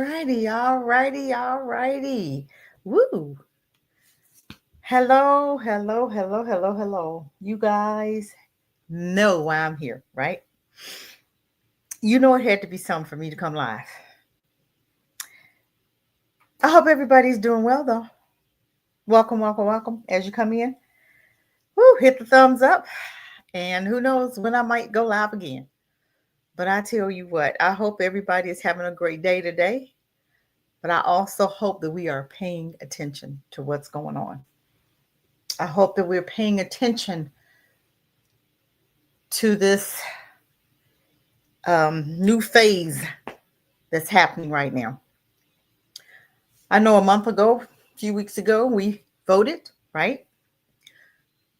righty. Woo. Hello. You guys know why I'm here, right? You know it had to be something for me to come live. I hope everybody's doing well, though. Welcome. As you come in, woo, hit the thumbs up. And who knows when I might go live again. But I tell you what, I hope everybody is having a great day today. But I also hope that we are paying attention to what's going on. I hope that we're paying attention to this new phase that's happening right now. I know a month ago, a few weeks ago, we voted, right?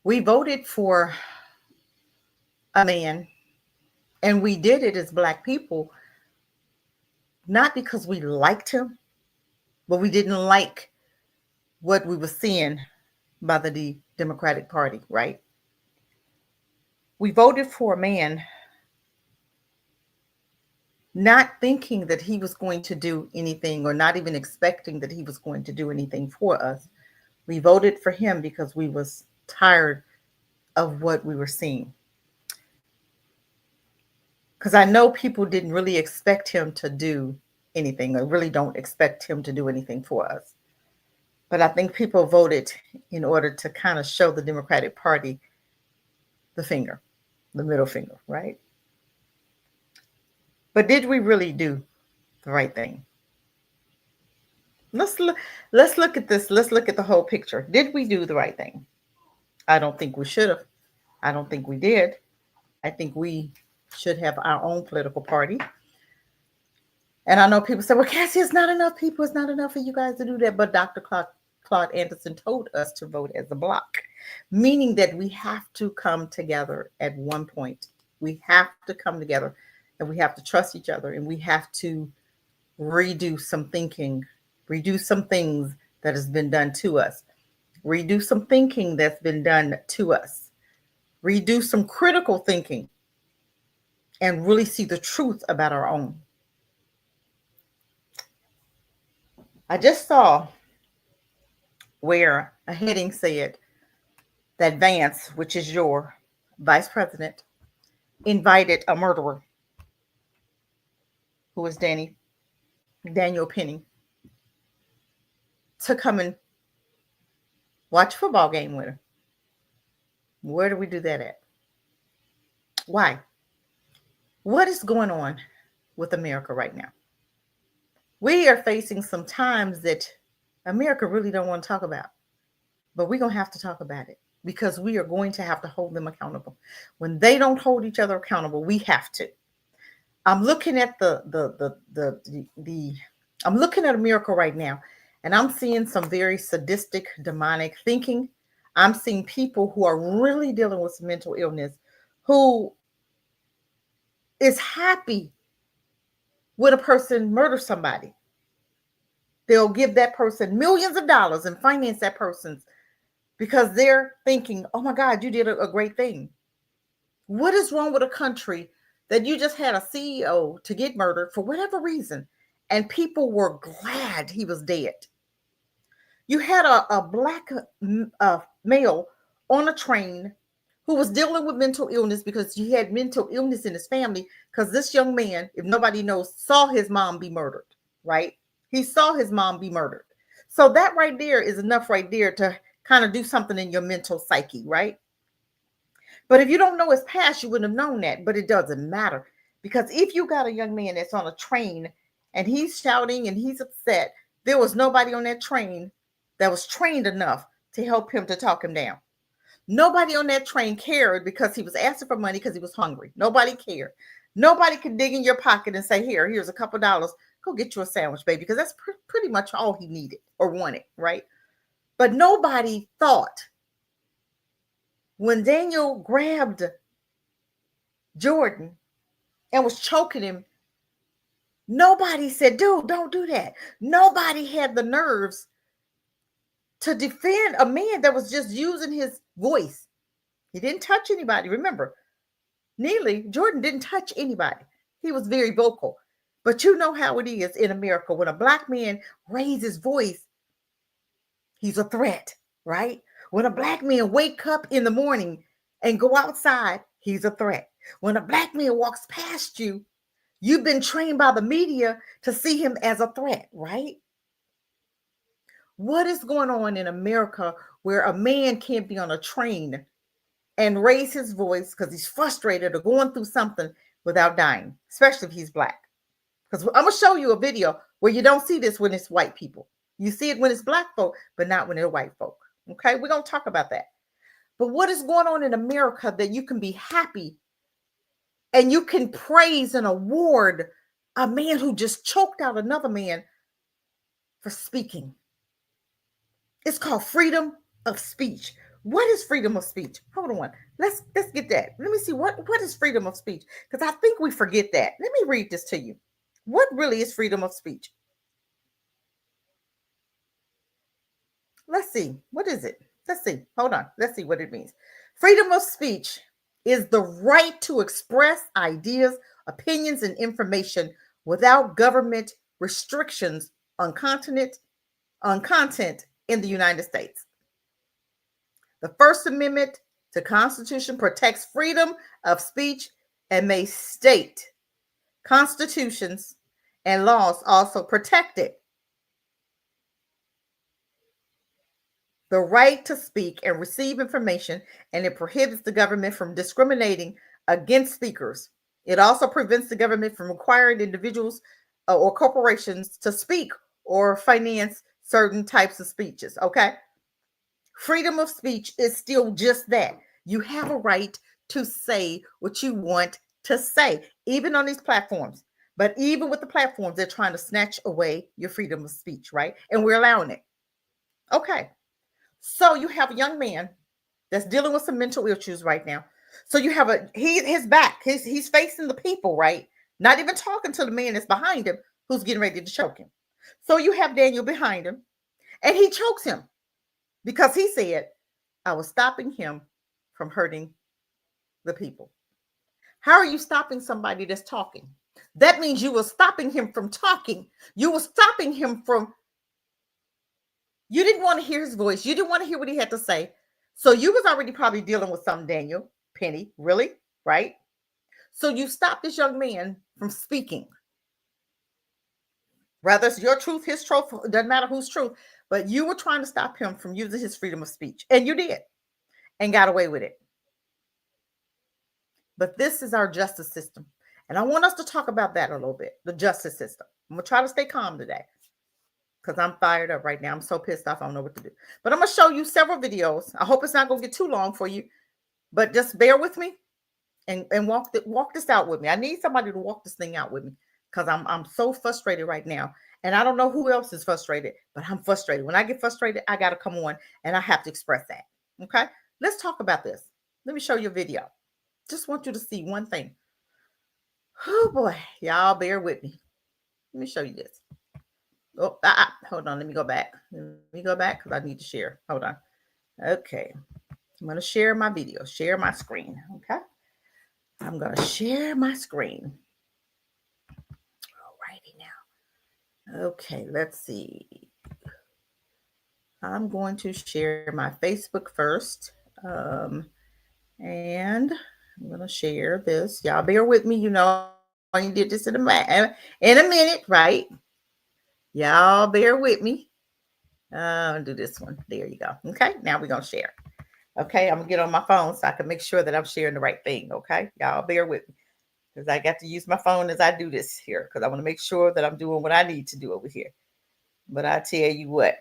We voted for a man, and we did it as Black people, not because we liked him, but we didn't like what we were seeing by the Democratic Party, right? We voted for a man not thinking that he was going to do anything or not even expecting that he was going to do anything for us. We voted for him because we was tired of what we were seeing. Because I know people didn't really expect him to do anything or really don't expect him to do anything for us. But I think people voted in order to kind of show the Democratic Party the finger, the middle finger, right? But did we really do the right thing? Let's look at this. Let's look at the whole picture. Did we do the right thing? I don't think we should have. I don't think we did. I think we should have our own political party. And I know people say, well, Cassie, it's not enough people. It's not enough for you guys to do that. But Dr. Claude Anderson told us to vote as a block, meaning that we have to come together at one point. We have to come together and we have to trust each other and we have to redo some thinking, redo some things that has been done to us, redo some thinking that's been done to us, redo some critical thinking, and really see the truth about our own. I just saw where a heading said that Vance, which is your vice president, invited a murderer who was Daniel Penny to come and watch a football game with her. Where do we do that at? Why? What is going on with America right now? We are facing some times that America really don't want to talk about, but we're going to have to talk about it because we are going to have to hold them accountable. When they don't hold each other accountable, we have to. I'm looking at I'm looking at America right now, and I'm seeing some very sadistic, demonic thinking. I'm seeing people who are really dealing with some mental illness who is happy when a person murders somebody. They'll give that person millions of dollars and finance that person's because they're thinking, oh my God, you did a great thing. What is wrong with a country that you just had a CEO to get murdered for whatever reason and people were glad he was dead? You had a Black male on a train who was dealing with mental illness because he had mental illness in his family because this young man, if nobody knows, saw his mom be murdered, right? He saw his mom be murdered. So that right there is enough right there to kind of do something in your mental psyche, right? But if you don't know his past, you wouldn't have known that. But it doesn't matter because if you got a young man that's on a train and he's shouting and he's upset, there was nobody on that train that was trained enough to help him to talk him down. Nobody on that train cared because he was asking for money because he was hungry. Nobody cared. Nobody could dig in your pocket and say, here's a couple dollars. Go get you a sandwich, baby, because that's pretty much all he needed or wanted, right? But nobody thought when Daniel grabbed Jordan and was choking him, nobody said, dude, don't do that. Nobody had the nerves to defend a man that was just using his voice. He didn't touch anybody. Remember, Neely Jordan didn't touch anybody. He was very vocal. But you know how it is in America. When a black man raises his voice, he's a threat, right? When a black man wake up in the morning and go outside, he's a threat. When a black man walks past you, you've been trained by the media to see him as a threat, right? What is going on in America where a man can't be on a train and raise his voice because he's frustrated or going through something without dying, especially if he's black? Because I'm going to show you a video where you don't see this when it's white people. You see it when it's black folk, but not when they're white folk. Okay, we're going to talk about that. But what is going on in America that you can be happy and you can praise and award a man who just choked out another man for speaking? It's called freedom of speech. What is freedom of speech? Hold on. Let's get that. Let me see what is freedom of speech, because I think we forget that. Let me read this to you. What really is freedom of speech? Let's see. What is it? Let's see. Hold on. Let's see what it means. Freedom of speech is the right to express ideas, opinions, and information without government restrictions on content in the United States. The First Amendment to the Constitution protects freedom of speech and may state constitutions and laws also protect it. The right to speak and receive information, and it prohibits the government from discriminating against speakers. It also prevents the government from requiring individuals or corporations to speak or finance certain types of speeches. Okay. Freedom of speech is still just that. You have a right to say what you want to say, even on these platforms. But even with the platforms, they're trying to snatch away your freedom of speech, right? And we're allowing it. Okay. So you have a young man that's dealing with some mental issues right now. So you have his back, he's facing the people, right? Not even talking to the man that's behind him who's getting ready to choke him. So you have Daniel behind him, and he chokes him because he said, I was stopping him from hurting the people. How are you stopping somebody that's talking? That means you were stopping him from talking. You were stopping him from, you didn't want to hear his voice. You didn't want to hear what he had to say. So you was already probably dealing with something, Daniel, Penny, really, right? So you stopped this young man from speaking. Whether it's your truth, his truth, it doesn't matter whose truth, but you were trying to stop him from using his freedom of speech. And you did, and got away with it. But this is our justice system. And I want us to talk about that a little bit, the justice system. I'm going to try to stay calm today because I'm fired up right now. I'm so pissed off. I don't know what to do. But I'm going to show you several videos. I hope it's not going to get too long for you, but just bear with me and walk this out with me. I need somebody to walk this thing out with me because I'm so frustrated right now. And I don't know who else is frustrated, but I'm frustrated. When I get frustrated, I got to come on and I have to express that. Okay? Let's talk about this. Let me show you a video. Just want you to see one thing. Oh boy, y'all bear with me. Let me show you this. Oh, hold on. Let me go back. Let me go back because I need to share. Hold on. Okay. I'm going to share my video, share my screen. Okay. I'm going to share my screen. Alrighty now. Okay, let's see. I'm going to share my Facebook first. And I'm going to share this. Y'all bear with me. You know, I did this in a minute, right? Y'all bear with me. I'll do this one. There you go. Okay, now we're going to share. Okay, I'm going to get on my phone so I can make sure that I'm sharing the right thing. Okay, y'all bear with me because I got to use my phone as I do this here because I want to make sure that I'm doing what I need to do over here. But I tell you what,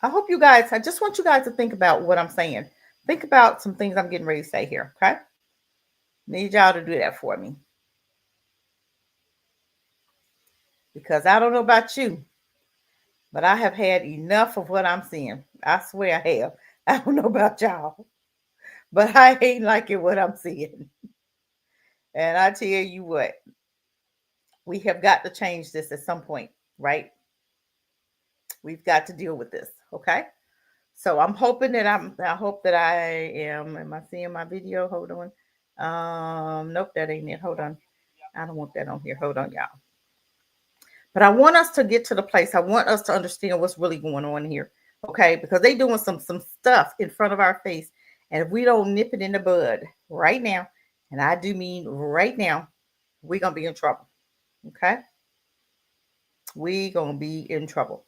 I hope you guys, I just want you guys to think about what I'm saying. Think about some things I'm getting ready to say here, okay? Need y'all to do that for me. Because I don't know about you, but I have had enough of what I'm seeing. I swear I have. I don't know about y'all, but I ain't liking what I'm seeing. And I tell you what, we have got to change this at some point, right? We've got to deal with this, okay? So I'm hoping that I hope that I am I seeing my video? Hold on. Nope, that ain't it. Hold on. I don't want that on here. Hold on, y'all. But I want us to get to the place. I want us to understand what's really going on here. Okay, because they doing some stuff in front of our face. And if we don't nip it in the bud right now, and I do mean right now, we're gonna be in trouble. Okay. We gonna be in trouble.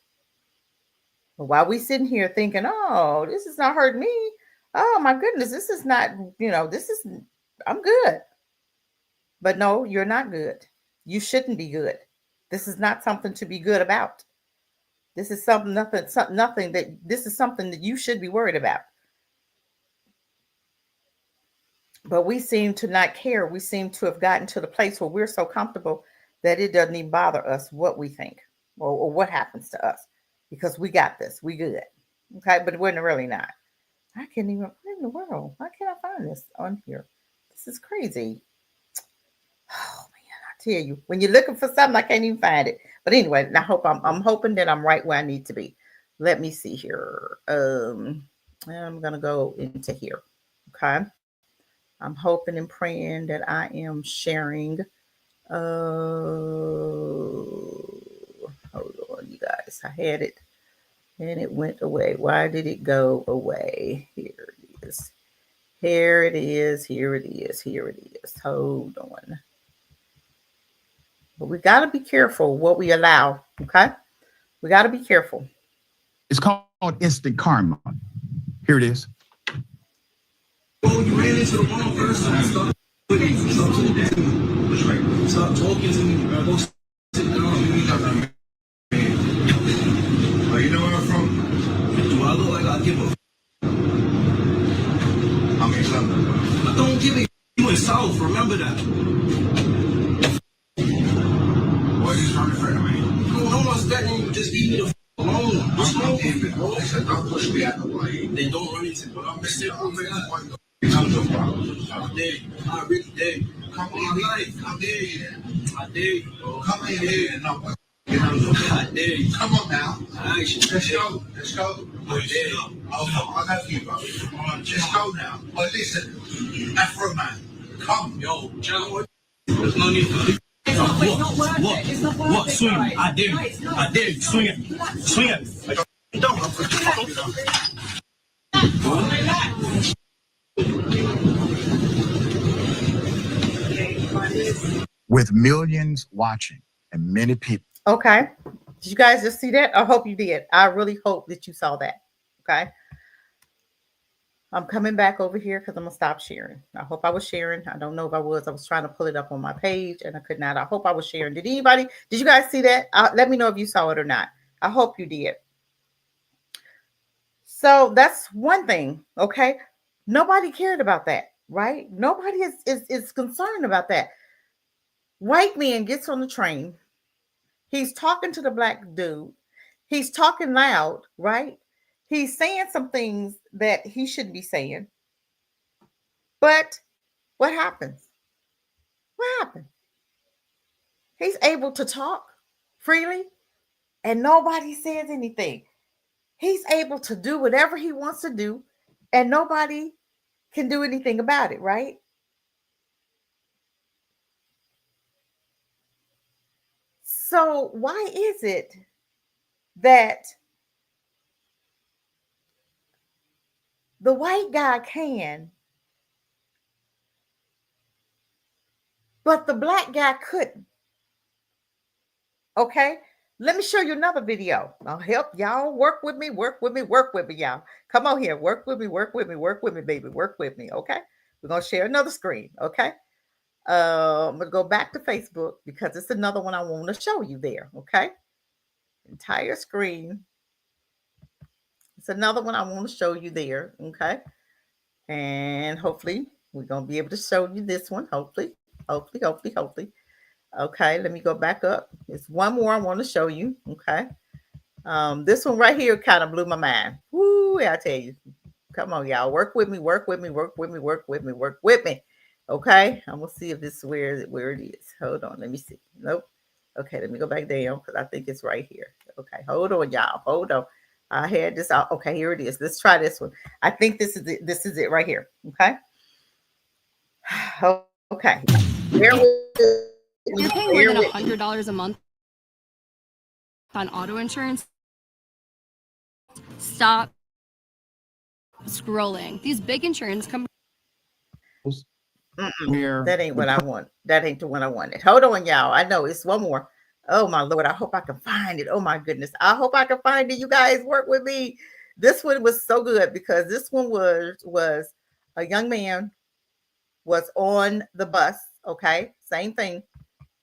But while we sitting here thinking, oh, this is not hurting me. Oh my goodness, this is not, I'm good. But no, you're not good. You shouldn't be good. This is not something to be good about. This is something that you should be worried about. But we seem to not care. We seem to have gotten to the place where we're so comfortable that it doesn't even bother us what we think or what happens to us, because we got this. We good. Okay, but we're really not. I can't even, what in the world? Why can't I find this on here? This is crazy. Oh man, I tell you, when you're looking for something, I can't even find it. But anyway, I hope I'm hoping that I'm right where I need to be. Let me see here. I'm gonna go into here. Okay. I'm hoping and praying that I am sharing. Hold on, you guys. I had it and it went away. Why did it go away? Here it is. Here it is. Here it is. Here it is. Hold on. But we got to be careful what we allow. Okay. We got to be careful. It's called instant karma. Here it is. Oh, you ran into the wrong person. Stop talking to me. Go sit down. Oh, you know where I'm from? Do I look like I give a? I'm in Southern. I don't give a. You in South. Remember that. Why are you trying to friend me? No one's threatening you. Just leave me the alone. What's wrong with you, bro? I said, don't push me out the way. Then don't run into me. I'm still on I dare you. I really dare you. Come on, life. I dare you. I dare you, bro. Come in here and I dare you. Come on now. Let's go. Let's go. I dare you. I love you, bro. Just go now. But listen, Afro man, come. Yo, John, there's no need for it. What? Swing it. I dare you. I dare you. Swing it. Swing it. Don't. With millions watching and many people. Okay. Did you guys just see that? I hope you did. I really hope that you saw that. Okay. I'm coming back over here because I'm going to stop sharing. I hope I was sharing. I don't know if I was. I was trying to pull it up on my page and I could not. I hope I was sharing. Did you guys see that? Let me know if you saw it or not. I hope you did. So that's one thing. Okay. Nobody cared about that, right? Nobody is concerned about that. White man gets on the train. He's talking to the black dude. He's talking loud, right? He's saying some things that he shouldn't be saying. But what happens? What happened? He's able to talk freely and nobody says anything. He's able to do whatever he wants to do and nobody can do anything about it, right? So why is it that the white guy can, but the black guy couldn't? Okay, let me show you another video. I'll help y'all. Work with me, y'all. Come on here, work with me, baby, work with me. Okay, we're gonna share another screen. Okay, I'm gonna go back to Facebook because it's another one I want to show you there. Okay, entire screen. It's another one I want to show you there. Okay, and hopefully we're gonna be able to show you this one. Hopefully. Okay, let me go back up. It's one more I want to show you. Okay. This one right here kind of blew my mind. Woo, I tell you. Come on, y'all. Work with me. Okay. I'm gonna see if this is where it is. Hold on. Let me see. Nope. Okay, let me go back down because I think it's right here. Okay, hold on, y'all. Hold on. I had this out. Okay, here it is. Let's try this one. I think this is it. This is it right here. Okay. Okay. Bear with you're paying more than $100 a month on auto insurance, stop scrolling. These big insurance companies. Where That ain't what I want. That ain't the one I wanted. Hold on, y'all. I know it's one more. Oh my Lord. I hope I can find it. Oh my goodness. I hope I can find it. You guys work with me. This one was so good because this one was a young man was on the bus. Okay. Same thing.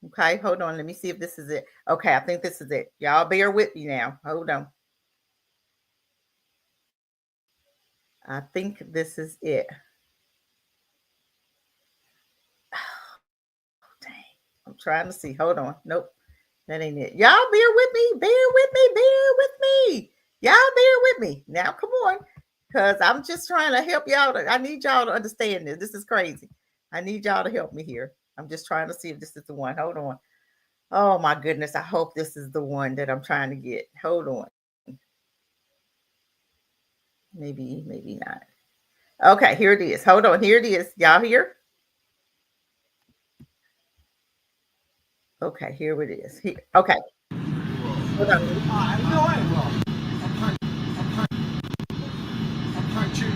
Okay. Hold on. Let me see if this is it. Okay. I think this is it. Y'all bear with me now. Hold on. I think this is it. Dang. I'm trying to see. Hold on. Nope. That ain't it. Y'all bear with me. Bear with me. Bear with me. Y'all bear with me. Now, come on. Because I'm just trying to help y'all. I need y'all to understand this. This is crazy. I need y'all to help me here. I'm just trying to see if this is the one. Hold on. Oh, my goodness. I hope this is the one that I'm trying to get. Hold on. Maybe, maybe not. Okay, here it is. Hold on. Here it is. Y'all here? Okay, here it is. Here. Okay. Hold on. I know I will. I'll punch you.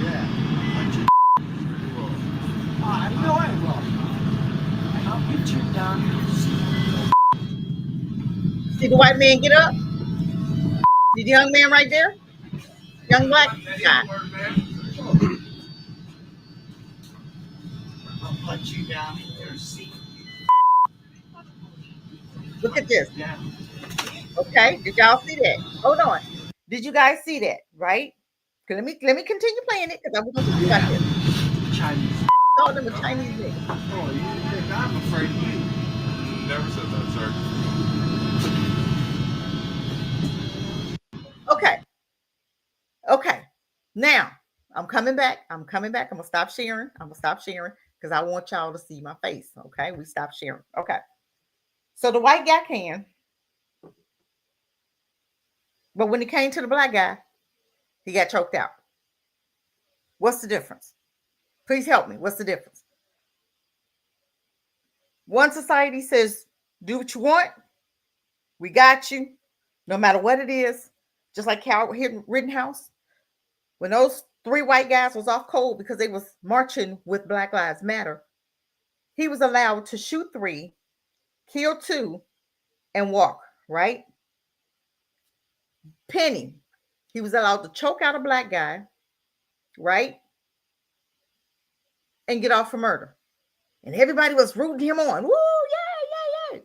Yeah. I'll punch you. I know I will. I'll beat you down. See the white man get up? See the young man right there? Young black guy. I'll punch you down in your seat. Look at this. Okay, did y'all see that? Hold on. Did you guys see that? Right? Let me continue playing it because I'm going to talk about this. Chinese. Call them a Chinese nigga. Oh, you think I'm afraid of you? Never said that, sir. Okay. Okay. Now I'm coming back. I'm coming back. I'm gonna stop sharing. I'm gonna stop sharing because I want y'all to see my face. Okay. We stop sharing. Okay. So the white guy can, but when it came to the black guy, he got choked out. What's the difference? Please help me. What's the difference? One society says, do what you want. We got you, no matter what it is. Just like Cal Rittenhouse, when those 3 white guys was off cold because they was marching with Black Lives Matter, he was allowed to shoot 3, kill 2, and walk, right? Penny, he was allowed to choke out a black guy, right? And get off for murder. And everybody was rooting him on. Woo, yeah, yeah, yeah.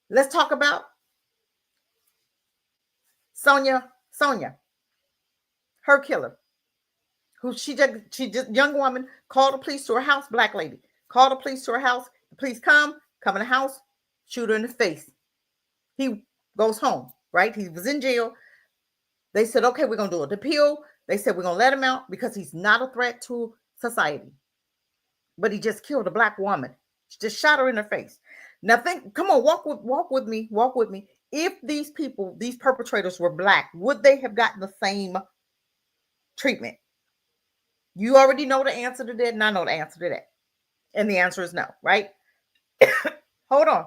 Let's talk about Sonia, her killer, who she just young woman called the police to her house, black lady, called the police to her house. The police come in the house, shoot her in the face. He goes home, right? He was in jail. They said, okay, we're going to do an appeal. They said, we're going to let him out because he's not a threat to society. But he just killed a black woman. Just shot her in the face. Now come on, walk with me. If these people, these perpetrators were black, would they have gotten the same treatment? You already know the answer to that, and I know the answer to that. And the answer is no, right? Hold on.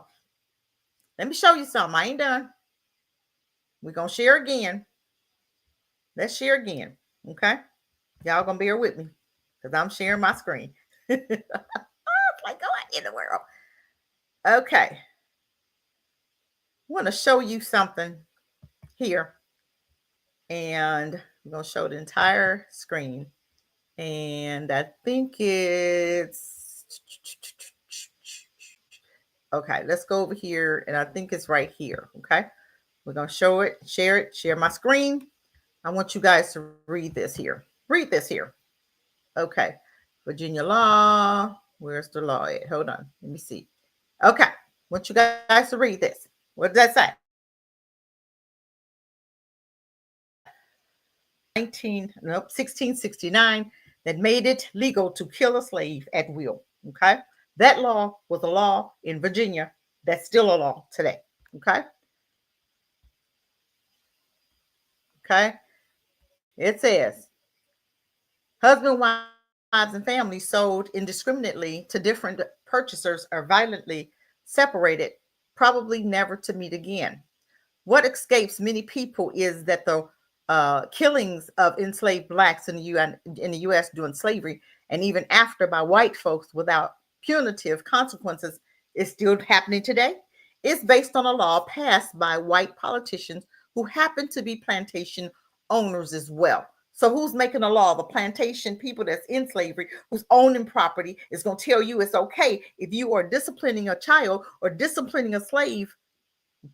Let me show you something. I ain't done. We're going to share again. Let's share again. Okay? Y'all going to bear with me because I'm sharing my screen. Like, what in the world? Okay. I want to show you something here. And I'm going to show the entire screen. And I think it's... Okay, let's go over here. And I think it's right here. Okay. We're going to show it, share my screen. I want you guys to read this here. Read this here. Okay. Virginia law. Where's the law at? Hold on. Let me see. Okay. I want you guys to read this. What does that say? 1669 that made it legal to kill a slave at will. Okay. That law was a law in Virginia that's still a law today. Okay. Okay. It says husband, wife, and families sold indiscriminately to different purchasers or violently separated, probably never to meet again. What escapes many people is that the killings of enslaved blacks in the U.S. during slavery and even after by white folks without punitive consequences is still happening today. It's based on a law passed by white politicians who happen to be plantation owners as well. So who's making the law? The plantation people that's in slavery, who's owning property, is going to tell you it's okay if you are disciplining a child or disciplining a slave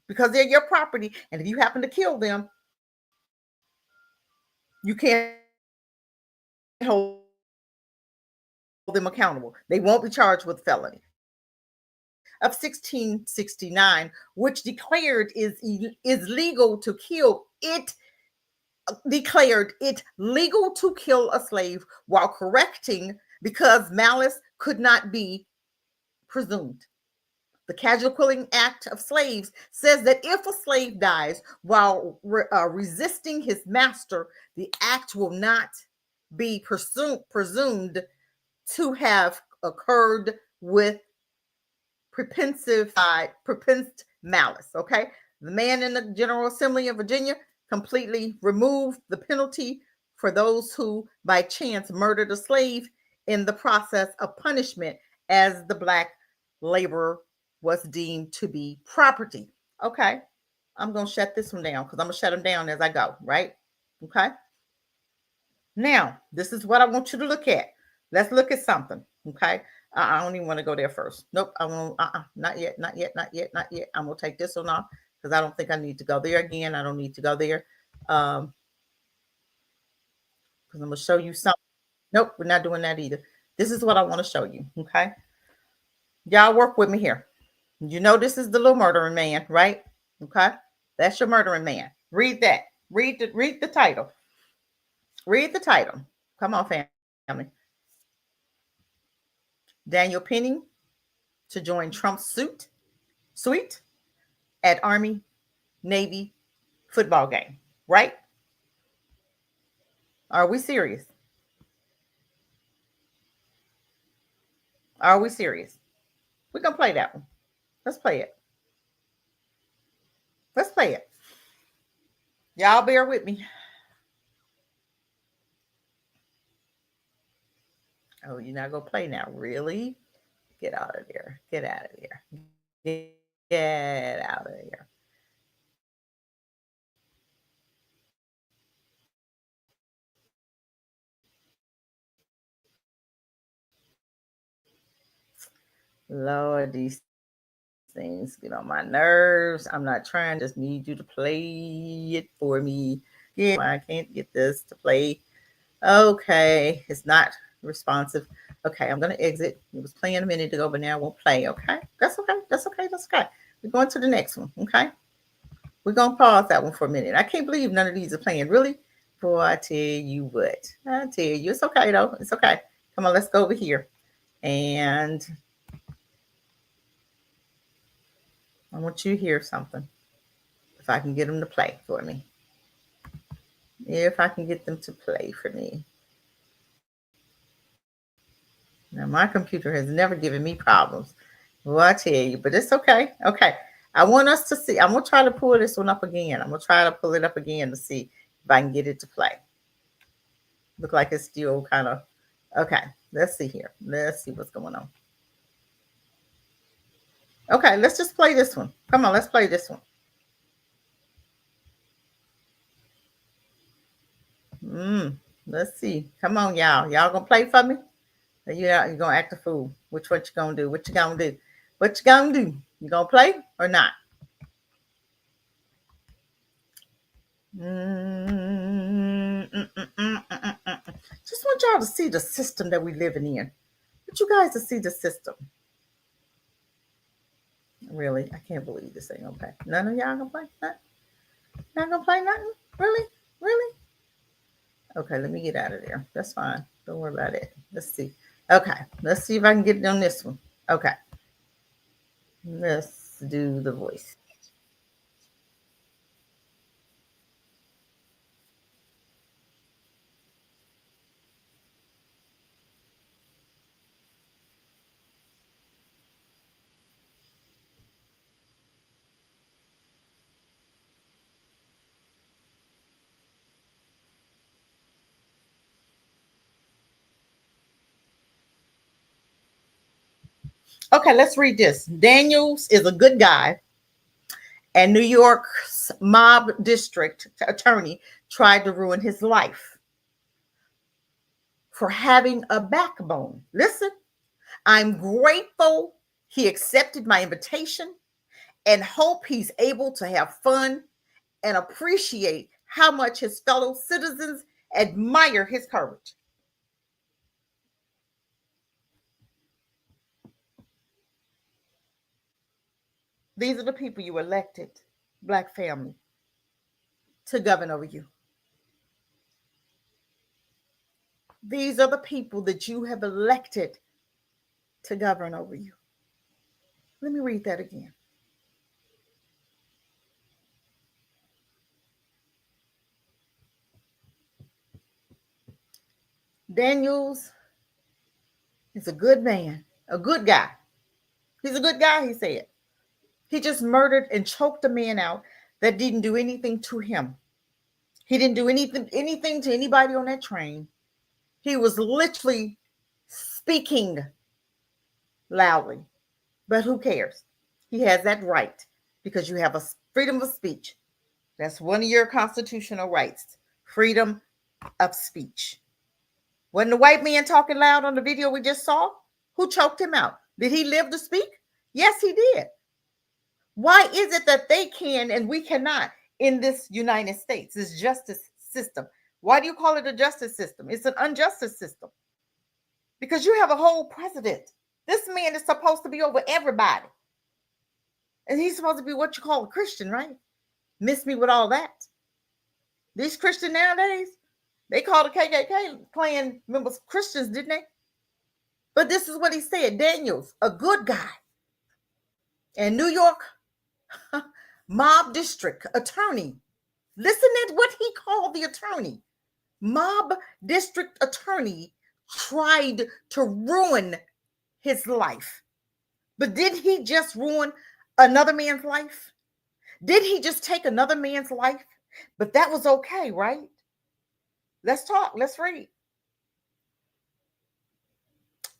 because they're your property. And if you happen to kill them, you can't hold them accountable. They won't be charged with felony. Of 1669, which declared is legal to kill, it declared it legal to kill a slave while correcting because malice could not be presumed. The Casual Killing Act of Slaves says that if a slave dies while resisting his master, the act will not be presumed to have occurred with propensed malice. Okay. The man in the General Assembly of Virginia completely removed the penalty for those who by chance murdered a slave in the process of punishment, as the black laborer was deemed to be property. Okay. I'm going to shut this one down because I'm going to shut them down as I go, right? Okay. Now, this is what I want you to look at. Let's look at something. Okay. I don't even want to go there first. Nope. I won't. Not yet. Not yet. Not yet. Not yet. I'm going to take this one off because I don't think I need to go there again. I don't need to go there. Because I'm going to show you something. Nope. We're not doing that either. This is what I want to show you. Okay. Y'all work with me here. You know, this is the little murdering man, right? Okay. That's your murdering man. Read that. Read the title. Read the title. Come on, family. Daniel Penny to join Trump's suite at Army Navy football game, right? Are we serious? Are we serious? We're going to play that one. Let's play it. Let's play it. Y'all bear with me. Oh, you're not going to play now. Really? Get out of there. Get out of there. Get out of there. Lord, these things get on my nerves. I'm not trying. Just need you to play it for me. Yeah, I can't get this to play. Okay, it's not responsive. Okay, I'm going to exit. It was playing a minute ago, but now it won't play. Okay, that's okay. That's okay. That's okay. We're going to the next one. Okay, we're going to pause that one for a minute. I can't believe none of these are playing. Really? Boy, I tell you what. I tell you, it's okay, though. It's okay. Come on, let's go over here. And I want you to hear something. If I can get them to play for me. If I can get them to play for me. Now, my computer has never given me problems. Well, I tell you, but it's okay. Okay. I want us to see. I'm going to try to pull this one up again. I'm going to try to pull it up again to see if I can get it to play. Look like it's still kind of, okay. Let's see here. Let's see what's going on. Okay, let's just play this one. Come on, let's play this one. Let's see. Come on, y'all. Y'all gonna play for me? Or you're gonna act a fool? Which what you gonna do? What you gonna do? What you gonna do? You gonna play or not? Just want y'all to see the system that we living in. But you guys to see the system. Really, I can't believe this ain't gonna play. None of y'all gonna play? Not gonna play nothing? Really? Really? Okay, let me get out of there. That's fine. Don't worry about it. Let's see. Okay, let's see if I can get it on this one. Okay. Let's do the voice. Okay, let's read this. Daniels is a good guy, and New York's mob district attorney tried to ruin his life for having a backbone. Listen, I'm grateful he accepted my invitation and hope he's able to have fun and appreciate how much his fellow citizens admire his courage. These are the people you elected, Black family, to govern over you. These are the people that you have elected to govern over you. Let me read that again. Daniels is a good man, a good guy. He's a good guy, he said. He just murdered and choked a man out that didn't do anything to him. He didn't do anything to anybody on that train. He was literally speaking loudly. But who cares? He has that right because you have a freedom of speech. That's one of your constitutional rights, freedom of speech. Wasn't the white man talking loud on the video we just saw? Who choked him out? Did he live to speak? Yes, he did. Why is it that they can and we cannot in this United States, this justice system? Why do you call it a justice system? It's an injustice system. Because you have a whole president. This man is supposed to be over everybody. And he's supposed to be what you call a Christian, right? Miss me with all that. These Christians nowadays, they call the KKK Klan members Christians, didn't they? But this is what he said. Daniels, a good guy. And New York mob district attorney. Listen at what he called the attorney. Mob district attorney tried to ruin his life. But did he just ruin another man's life? Did he just take another man's life? But that was okay, right? Let's talk. Let's read.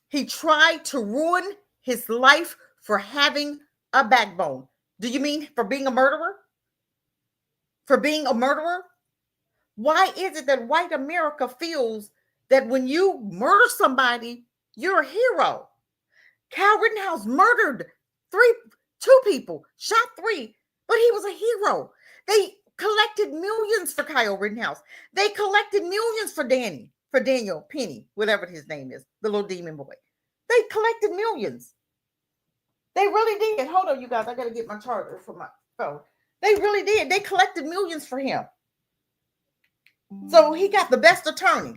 He tried to ruin his life for having a backbone. Do you mean for being a murderer? For being a murderer? Why is it that white America feels that when you murder somebody, you're a hero? Kyle Rittenhouse murdered two people, shot 3, but he was a hero. They collected millions for Kyle Rittenhouse. They collected millions for Daniel Penny, whatever his name is, the little demon boy. They collected millions. They really did. Hold on, you guys. I got to get my charger for my phone. They really did. They collected millions for him. So he got the best attorney,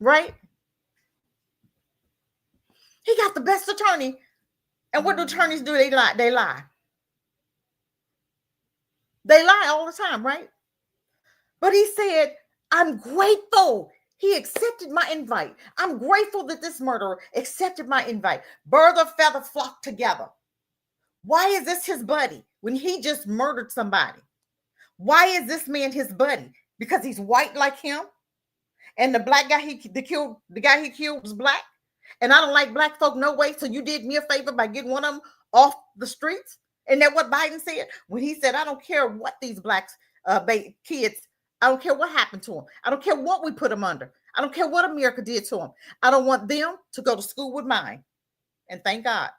right? He got the best attorney. And what do attorneys do? They lie. They lie. They lie all the time, right? But he said, I'm grateful he accepted my invite. I'm grateful that this murderer accepted my invite. Bird of feather flock together. Why is this his buddy when he just murdered somebody? Why is this man his buddy? Because he's white like him? And the black guy the guy he killed was black? And I don't like black folk no way, so you did me a favor by getting one of them off the streets? Isn't that what Biden said? When he said, I don't care what these black kids, I don't care what happened to them. I don't care what we put them under. I don't care what America did to them. I don't want them to go to school with mine. And thank God.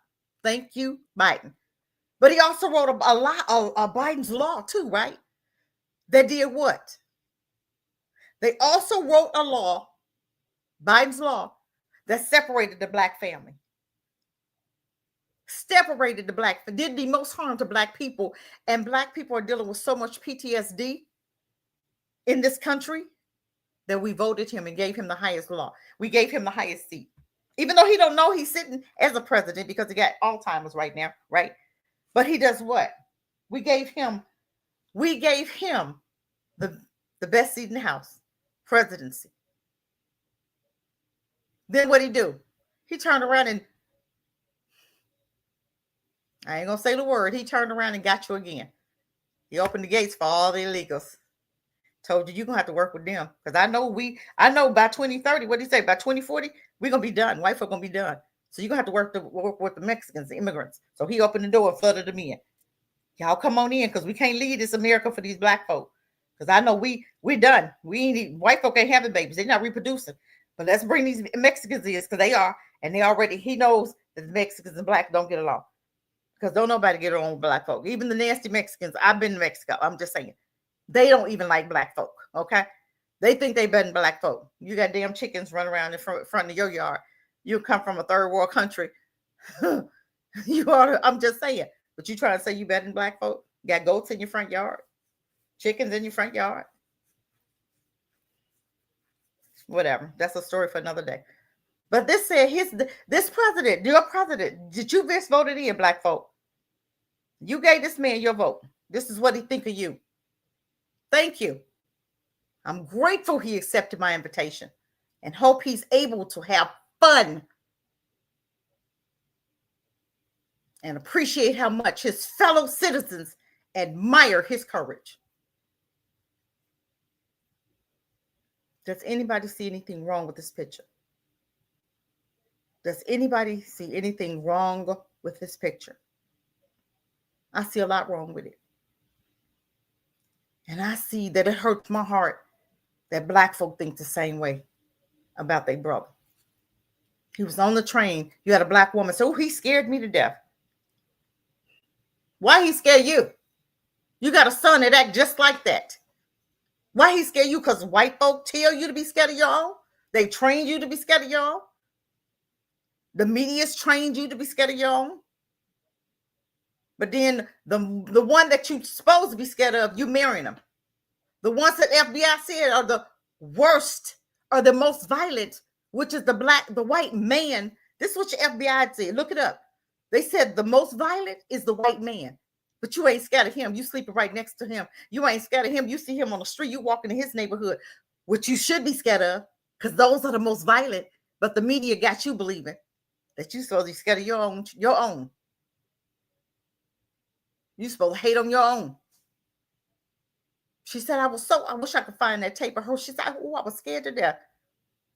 Thank you, Biden. But he also wrote a lot of Biden's law too, right? That did what? They also wrote a law, Biden's law, that separated the black family. Separated the black, did the most harm to black people. And black people are dealing with so much PTSD in this country that we voted him and gave him the highest law. We gave him the highest seat. Even though he don't know he's sitting as a president because he got Alzheimer's right now, right? But he does what? We gave him the best seat in the House, presidency. Then what'd he do? He turned around and, I ain't gonna say the word, he turned around and got you again. He opened the gates for all the illegals. Told you you're gonna have to work with them. Because I know by 2030, what did he say? By 2040, we're gonna be done. White folk gonna be done. So you're gonna have to work with the Mexicans, the immigrants. So he opened the door and flooded them in. Y'all come on in, because we can't leave this America for these black folk. Because I know we done. We ain't white folk ain't having babies. They're not reproducing. But let's bring these Mexicans in, because they are, and they already, he knows that the Mexicans and black don't get along. Because don't nobody get along with black folk. Even the nasty Mexicans. I've been to Mexico. I'm just saying. They don't even like black folk. Okay. They think they better than black folk. You got damn chickens running around in front of your yard. You come from a third world country. You are, I'm just saying. But you trying to say you better than black folk? You got goats in your front yard? Chickens in your front yard? Whatever. That's a story for another day. But this said, this president, your president, did you just voted in, black folk? You gave this man your vote. This is what he think of you. Thank you. I'm grateful he accepted my invitation and hope he's able to have fun and appreciate how much his fellow citizens admire his courage. Does anybody see anything wrong with this picture? Does anybody see anything wrong with this picture? I see a lot wrong with it. And I see that it hurts my heart that black folk think the same way about their brother. He was on the train. You had a black woman. So he scared me to death. Why he scared you? You got a son that act just like that. Why he scared you? Because white folk tell you to be scared of your own? They trained you to be scared of your own? The media's trained you to be scared of your own? But then the one that you're supposed to be scared of, you marrying them. The ones that FBI said are the worst, are the most violent, which is the white man. This is what your FBI said. Look it up. They said the most violent is the white man. But you ain't scared of him. You sleeping right next to him. You ain't scared of him. You see him on the street. You walking in his neighborhood, which you should be scared of, because those are the most violent. But the media got you believing that you're supposed to be scared of your own. You're supposed to hate on your own. She said, I wish I could find that tape of her. She said, oh, I was scared to death.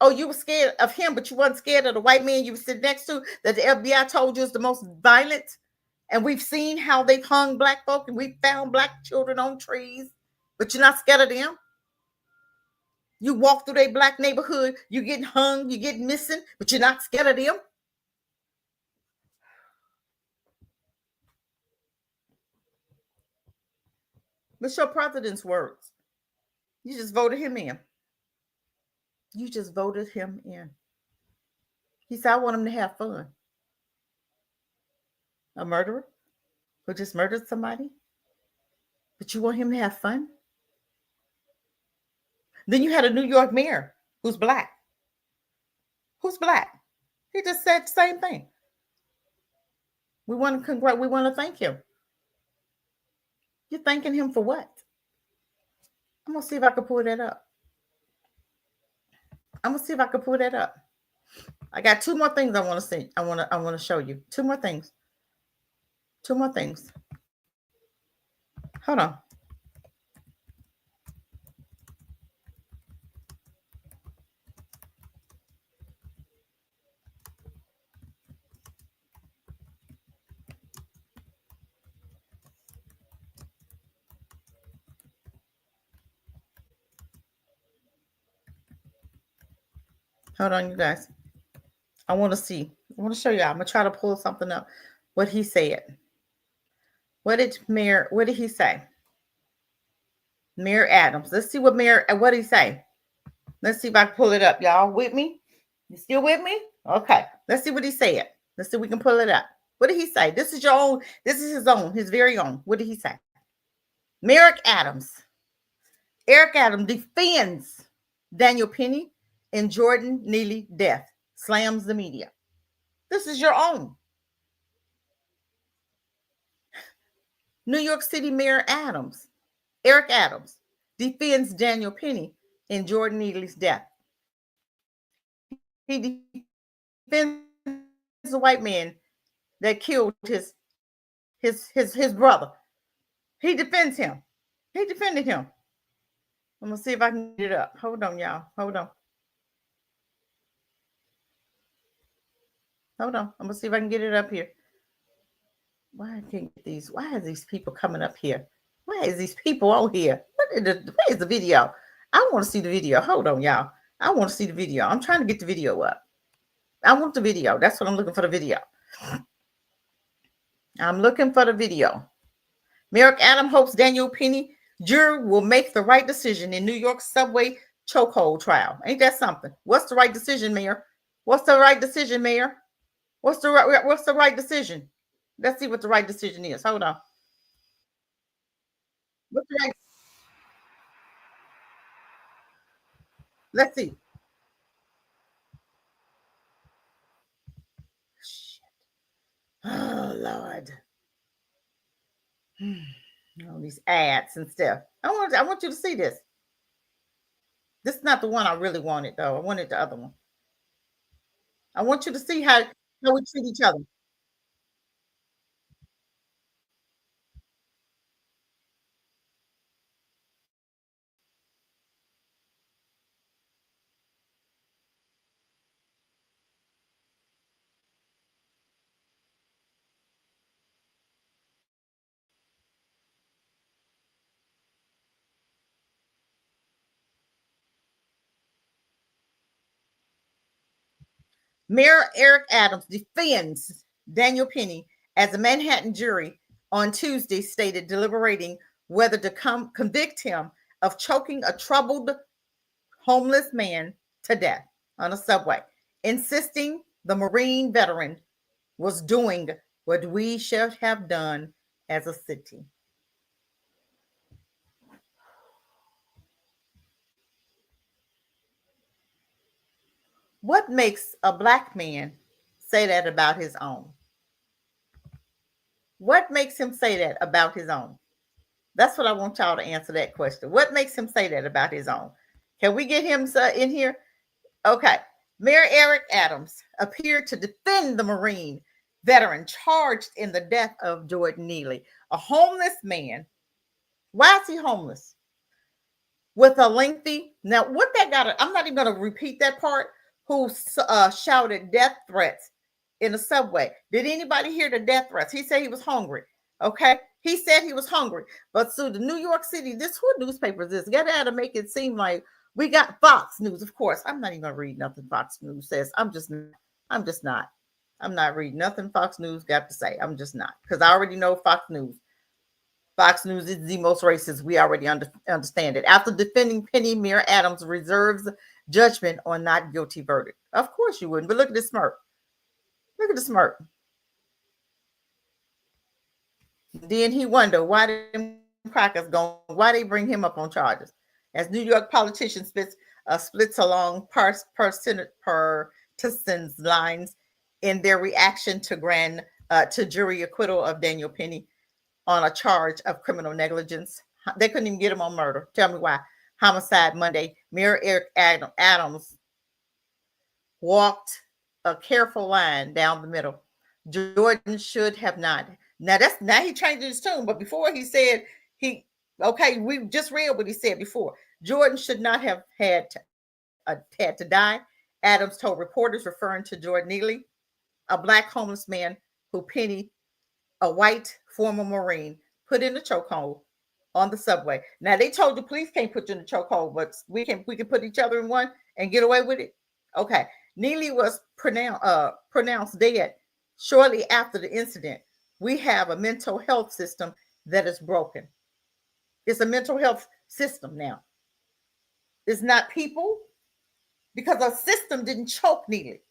Oh, you were scared of him, but you weren't scared of the white man you were sitting next to that the FBI told you is the most violent. And we've seen how they've hung black folk, and we found black children on trees, but you're not scared of them. You walk through their black neighborhood, you getting hung, you getting missing, but you're not scared of them. What's your president's words? You just voted him in. You just voted him in. He said, I want him to have fun. A murderer who just murdered somebody? But you want him to have fun? Then you had a New York mayor who's black. Who's black? He just said the same thing. We want to thank him. You're thanking him for what? I'm gonna see if I can pull that up. I got two more things I want to see. I want to show you. Two more things. Hold on. Hold on, you guys. I want to see. I want to show you. I'm going to try to pull something up. What he said. What did he say? Mayor Adams. Let's see what did he say? Let's see if I can pull it up. Y'all with me? You still with me? Okay. Let's see what he said. Let's see if we can pull it up. What did he say? This is your own. This is his own, his very own. What did he say? Eric Adams defends Daniel Penny and Jordan Neely death. Slams the media. This is your own. New York City Mayor Eric Adams, defends Daniel Penny and Jordan Neely's death. He defends the white man that killed his brother. He defends him. He defended him. I'm gonna see if I can get it up. Hold on, y'all. Hold on. Hold on. I'm gonna see if I can get it up here. Why I can't get these? Why is these people coming up here? Why is these people on here? Where's the video? I want to see the video. Hold on, y'all. I want to see the video. I'm trying to get the video up. I want the video. That's what I'm looking for, the video. I'm looking for the video. Merrick Adams hopes Daniel Penny jury will make the right decision in New York subway chokehold trial. Ain't that something? What's the right decision, Mayor? What's the right decision, Mayor? What's the right decision? Let's see what the right decision is. Hold on. What's the right? Let's see. Shit. Oh Lord. All these ads and stuff. I want you to see this. This is not the one I really wanted, though. I wanted the other one. I want you to see how we treat each other. Mayor Eric Adams defends Daniel Penny as a Manhattan jury on Tuesday stated deliberating whether to convict him of choking a troubled homeless man to death on a subway, insisting the Marine veteran was doing what we should have done as a city. What makes a Black man say that about his own? What makes him say that about his own? That's what I want y'all to answer that question. What makes him say that about his own? Can we get him in here? Okay. Mayor Eric Adams appeared to defend the Marine veteran charged in the death of Jordan Neely, a homeless man. Why is he homeless? With a lengthy, now what that got, I'm not even going to repeat that part, who shouted death threats in the subway. Did anybody hear the death threats? He said he was hungry. Okay. He said he was hungry. But so the New York City, what newspaper is this? Got to make it seem like we got Fox News. Of course, I'm not even going to read nothing Fox News says. I'm not reading nothing Fox News got to say. I'm just not. Because I already know Fox News. Fox News is the most racist. We already understand it. After defending Penny, Mayor Adams reserves judgment on not guilty verdict. Of course you wouldn't. But look at the smirk. Look at the smirk. Then he wonder why them crackers why they bring him up on charges. As New York politician splits along partisan lines in their reaction to jury acquittal of Daniel Penny on a charge of criminal negligence. They couldn't even get him on murder. Tell me why. Homicide Monday. Mayor Eric Adams walked a careful line down the middle. Jordan should have not. Now he changed his tune, but before he said we just read what he said before. Jordan should not have had to die. Adams told reporters, referring to Jordan Neely, a Black homeless man who Penny, a white former Marine, put in the chokehold on the subway. Now they told the police can't put you in the chokehold, but we can put each other in one and get away with it. Okay. Neely was pronounced dead shortly after the incident. We have a mental health system that is broken. It's a mental health system now. It's not people, because a system didn't choke Neely.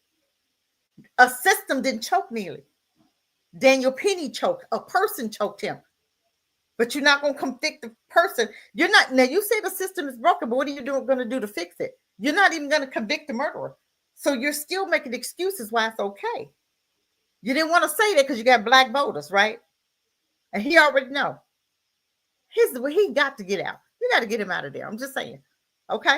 A system didn't choke Neely. Daniel Penny choked. A person choked him. But you're not going to convict the person. You're not. Now you say the system is broken, but what are you going to do to fix it? You're not even going to convict the murderer. So you're still making excuses why it's okay. You didn't want to say that because you got Black voters, right? And he already know. He got to get out. You got to get him out of there. I'm just saying. Okay.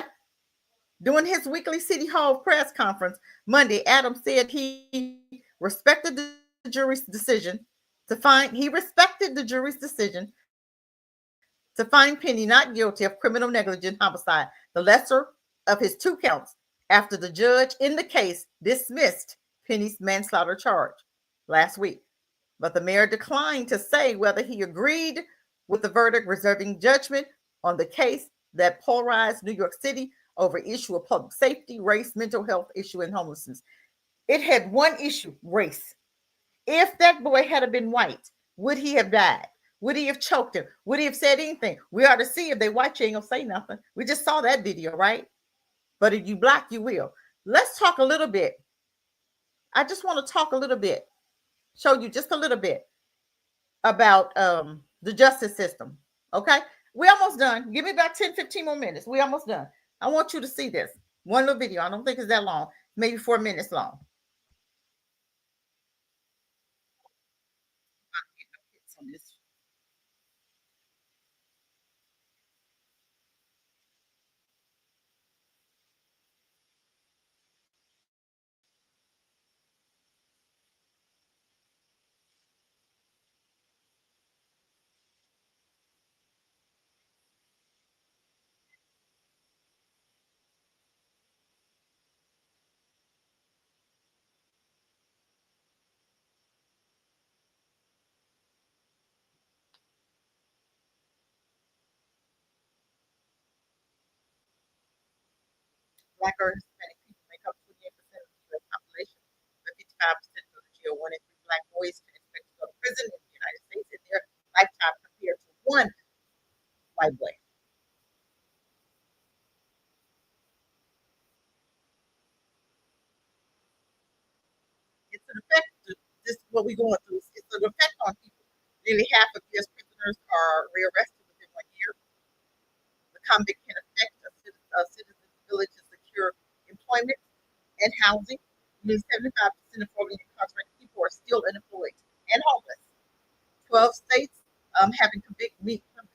During his weekly City Hall press conference Monday, Adams said he respected the jury's decision to find Penny not guilty of criminal negligent homicide, the lesser of his two counts, after the judge in the case dismissed Penny's manslaughter charge last week. But the mayor declined to say whether he agreed with the verdict, reserving judgment on the case that polarized New York City over issue of public safety, race, mental health issue, and homelessness. It had one issue, race. If that boy had been white, would he have died? Would he have choked him? Would he have said anything? We ought to see if they white, you ain't gonna say nothing. We just saw that video, right? But if you black, you will. Let's talk a little bit. I just want to talk a little bit, show you just a little bit about the justice system. Okay, we almost done. Give me about 10-15 more minutes. We almost done. I want you to see this one little video. I don't think it's that long, maybe 4 minutes long. Black or Hispanic people make up 28% of the U.S. population, but 55% go to jail. 1 in 3 black boys can expect to go to prison in the United States in their lifetime compared to 1 white boy. It's an effect. This is what we're going through. It's an effect on people. Nearly half of U.S. prisoners are rearrested within 1 year. The convict can affect a citizen's ability to secure employment and housing. Nearly 75% of formerly incarcerated people are still unemployed and homeless. 12 states having convict meat. Come on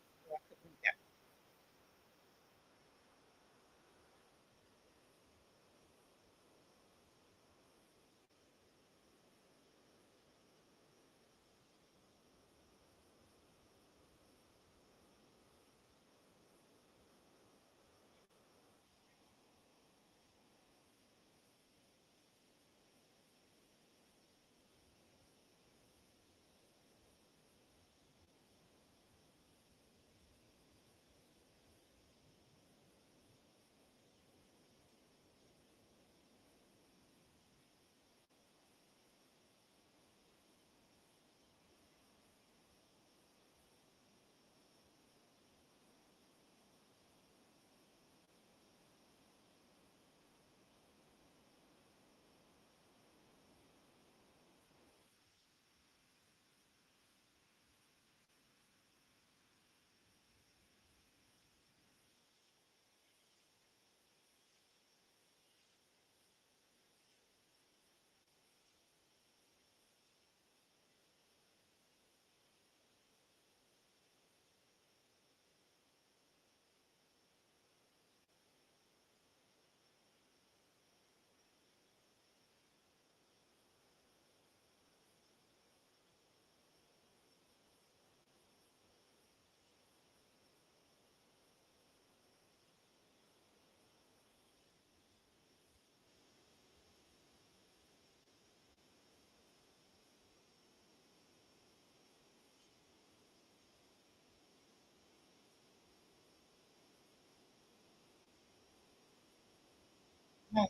now.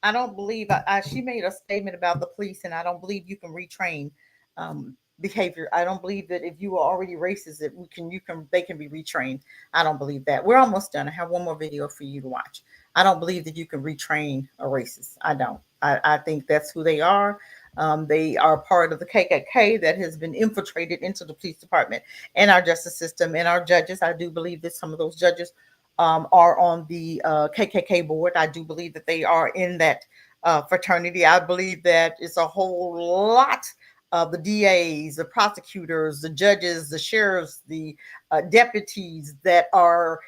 I don't believe she made a statement about the police, and I don't believe you can retrain behavior. I don't believe that if you are already racist, that they can be retrained. I don't believe that. We're almost done. I have one more video for you to watch. I don't believe that you can retrain a racist. I don't. I think that's who they are. They are part of the KKK that has been infiltrated into the police department and our justice system and our judges. I do believe that some of those judges are on the KKK board. I do believe that they are in that fraternity. I believe that it's a whole lot of the DAs, the prosecutors, the judges, the sheriffs, the deputies that are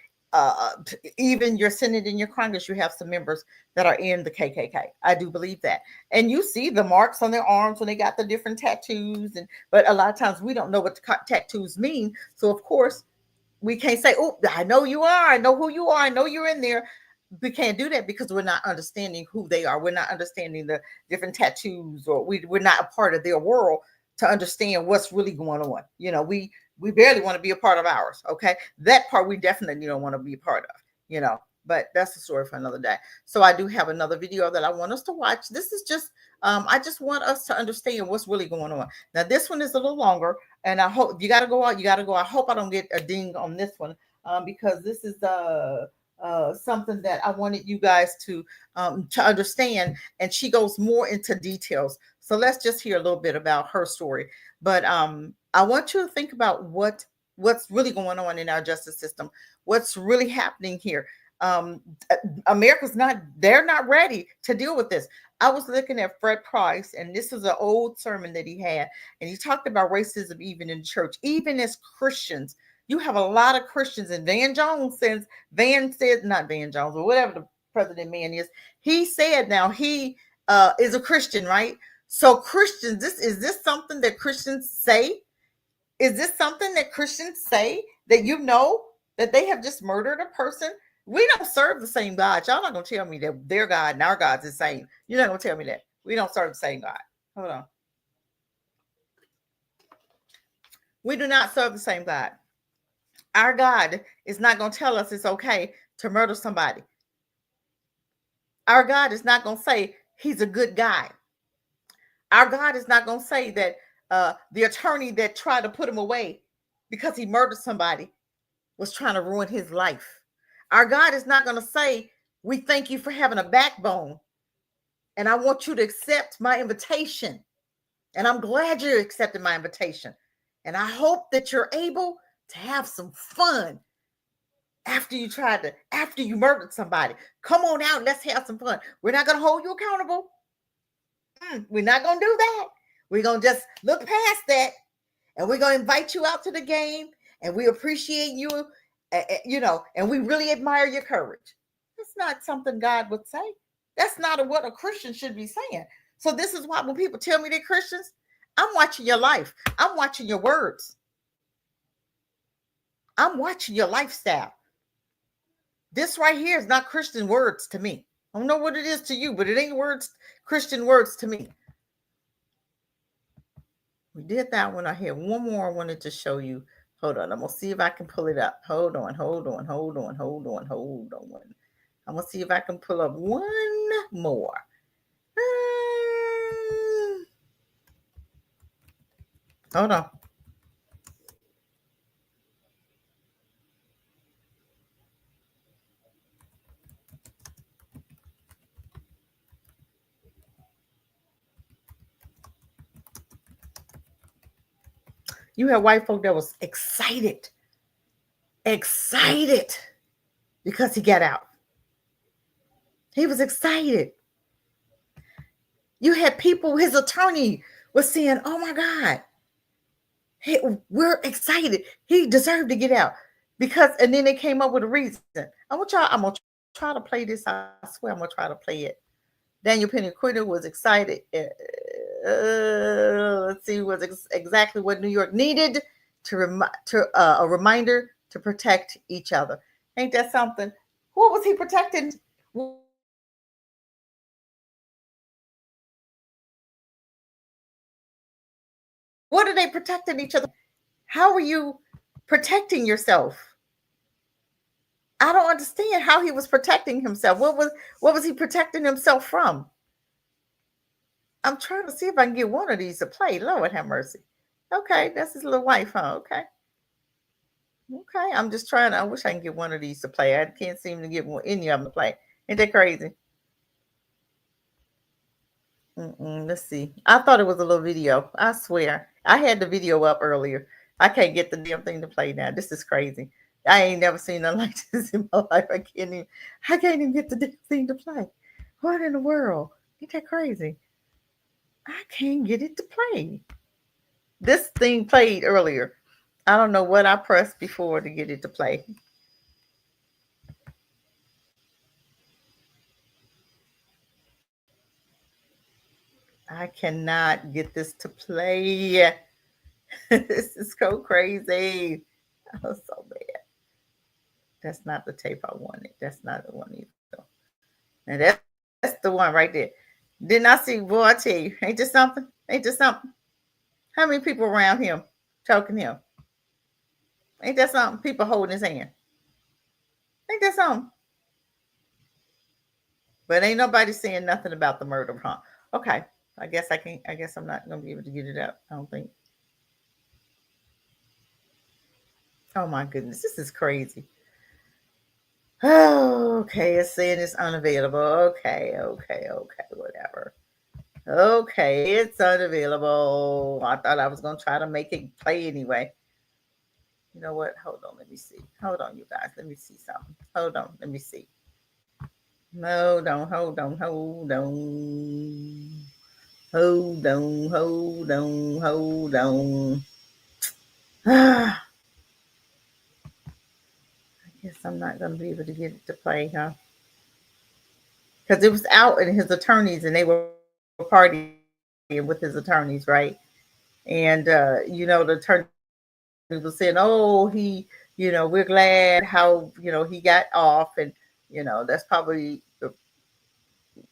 even your Senate and your Congress. You have some members that are in the KKK. I do believe that. And you see the marks on their arms when they got the different tattoos. But a lot of times we don't know what the tattoos mean. So, of course, we can't say, oh, I know you are. I know who you are. I know you're in there. We can't do that because we're not understanding who they are. We're not understanding the different tattoos, or we're not a part of their world to understand what's really going on. You know, we barely want to be a part of ours. Okay. That part we definitely don't want to be a part of, but that's a story for another day. So I do have another video that I want us to watch. This is just, I just want us to understand what's really going on. Now, this one is a little longer, and I hope if you got to go out, you got to go. I hope I don't get a ding on this one because this is something that I wanted you guys to understand. And she goes more into details. So let's just hear a little bit about her story. But I want you to think about what's really going on in our justice system. What's really happening here? They're not ready to deal with this. I was looking at Fred Price, and this is an old sermon that he had, and he talked about racism even in church, even as Christians. You have a lot of Christians, and Van said, not Van Jones, or whatever the president man is, he said now he is a Christian, right? So Christians, is this something that Christians say? Is this something that Christians say that that they have just murdered a person? We don't serve the same God. Y'all not going to tell me that their God and our God's the same. You're not going to tell me that. We don't serve the same God. Hold on. We do not serve the same God. Our God is not going to tell us it's okay to murder somebody. Our God is not going to say he's a good guy. Our God is not going to say that the attorney that tried to put him away because he murdered somebody was trying to ruin his life. Our God is not going to say, we thank you for having a backbone, and I want you to accept my invitation. And I'm glad you accepted my invitation. And I hope that you're able to have some fun after you murdered somebody. Come on out, let's have some fun. We're not going to hold you accountable. We're not going to do that. We're going to just look past that, and we're going to invite you out to the game, and we appreciate you, and we really admire your courage. That's not something God would say. That's not what a Christian should be saying. So this is why when people tell me they're Christians, I'm watching your life. I'm watching your words. I'm watching your lifestyle. This right here is not Christian words to me. I don't know what it is to you, but it ain't Christian words to me. We did that one. I had one more I wanted to show you. Hold on. I'm going to see if I can pull it up. Hold on. I'm going to see if I can pull up one more. Hold on. You had white folk that was excited because he got out. He was excited. You had people, his attorney was saying, oh my God, we're excited. He deserved to get out and then they came up with a reason. I'm going to try to play this. I swear I'm going to try to play it. Daniel Penny-Quitter was excited. Let's see what exactly what New York needed a reminder to protect each other. Ain't that something? What was he protecting? What are they protecting each other? How are you protecting yourself? I don't understand how he was protecting himself. What was he protecting himself from? I'm trying to see if I can get one of these to play. Lord have mercy. Okay, that's his little wife, huh? Okay. Okay. I'm just trying. I wish I can get one of these to play. I can't seem to get any of them to play. Ain't that crazy? Let's see. I thought it was a little video. I swear. I had the video up earlier. I can't get the damn thing to play now. This is crazy. I ain't never seen nothing like this in my life. I can't even get the damn thing to play. What in the world? Ain't that crazy? I can't get it to play. This thing played earlier. I don't know what I pressed before to get it to play. I cannot get this to play. This is so crazy. Oh, so bad. That's not the tape I wanted. That's not the one either. And that's the one right there. Didn't I see? Boy, I tell you, ain't this something? Ain't this something? How many people around him choking him? Ain't that something? People holding his hand. Ain't that something? But ain't nobody saying nothing about the murder, huh? Okay. I guess I can't. I guess I'm not gonna be able to get it up. I don't think. Oh my goodness, this is crazy. Oh, okay, it's saying it's unavailable. Okay, whatever. Okay, it's unavailable. I thought I was gonna try to make it play anyway. You know what? Hold on, let me see. Hold on, you guys. Let me see something. Hold on, let me see. Hold on. Hold on. Hold on. I guess I'm not gonna be able to get it to play, huh? Because it was out in his attorneys and they were partying with his attorneys, right? And the attorney was saying, "Oh, we're glad how he got off," and that's probably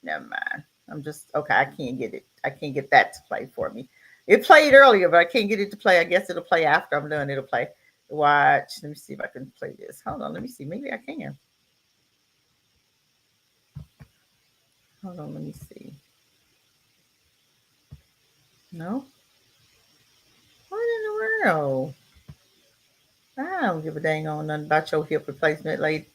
never mind. I'm just okay. I can't get it. I can't get that to play for me. It played earlier, but I can't get it to play. I guess it'll play after I'm done. It'll play. Watch. Let me see if I can play this. Hold on. Let me see. Maybe I can. Hold on. Let me see. No. What in the world? I don't give a dang on nothing about your hip replacement, lady.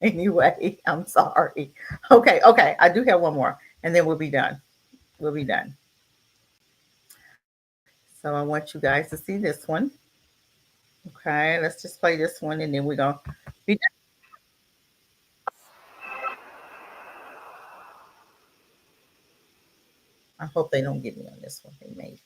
Anyway, I'm sorry. Okay. I do have one more, and then we'll be done. We'll be done. So I want you guys to see this one. Okay, let's just play this one, and then we're gonna be done. I hope they don't get me on this one. They may.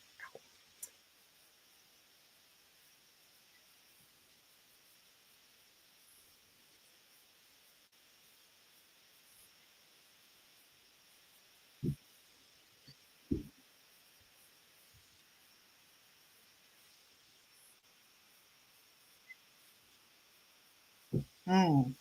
Mm.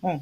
Mm.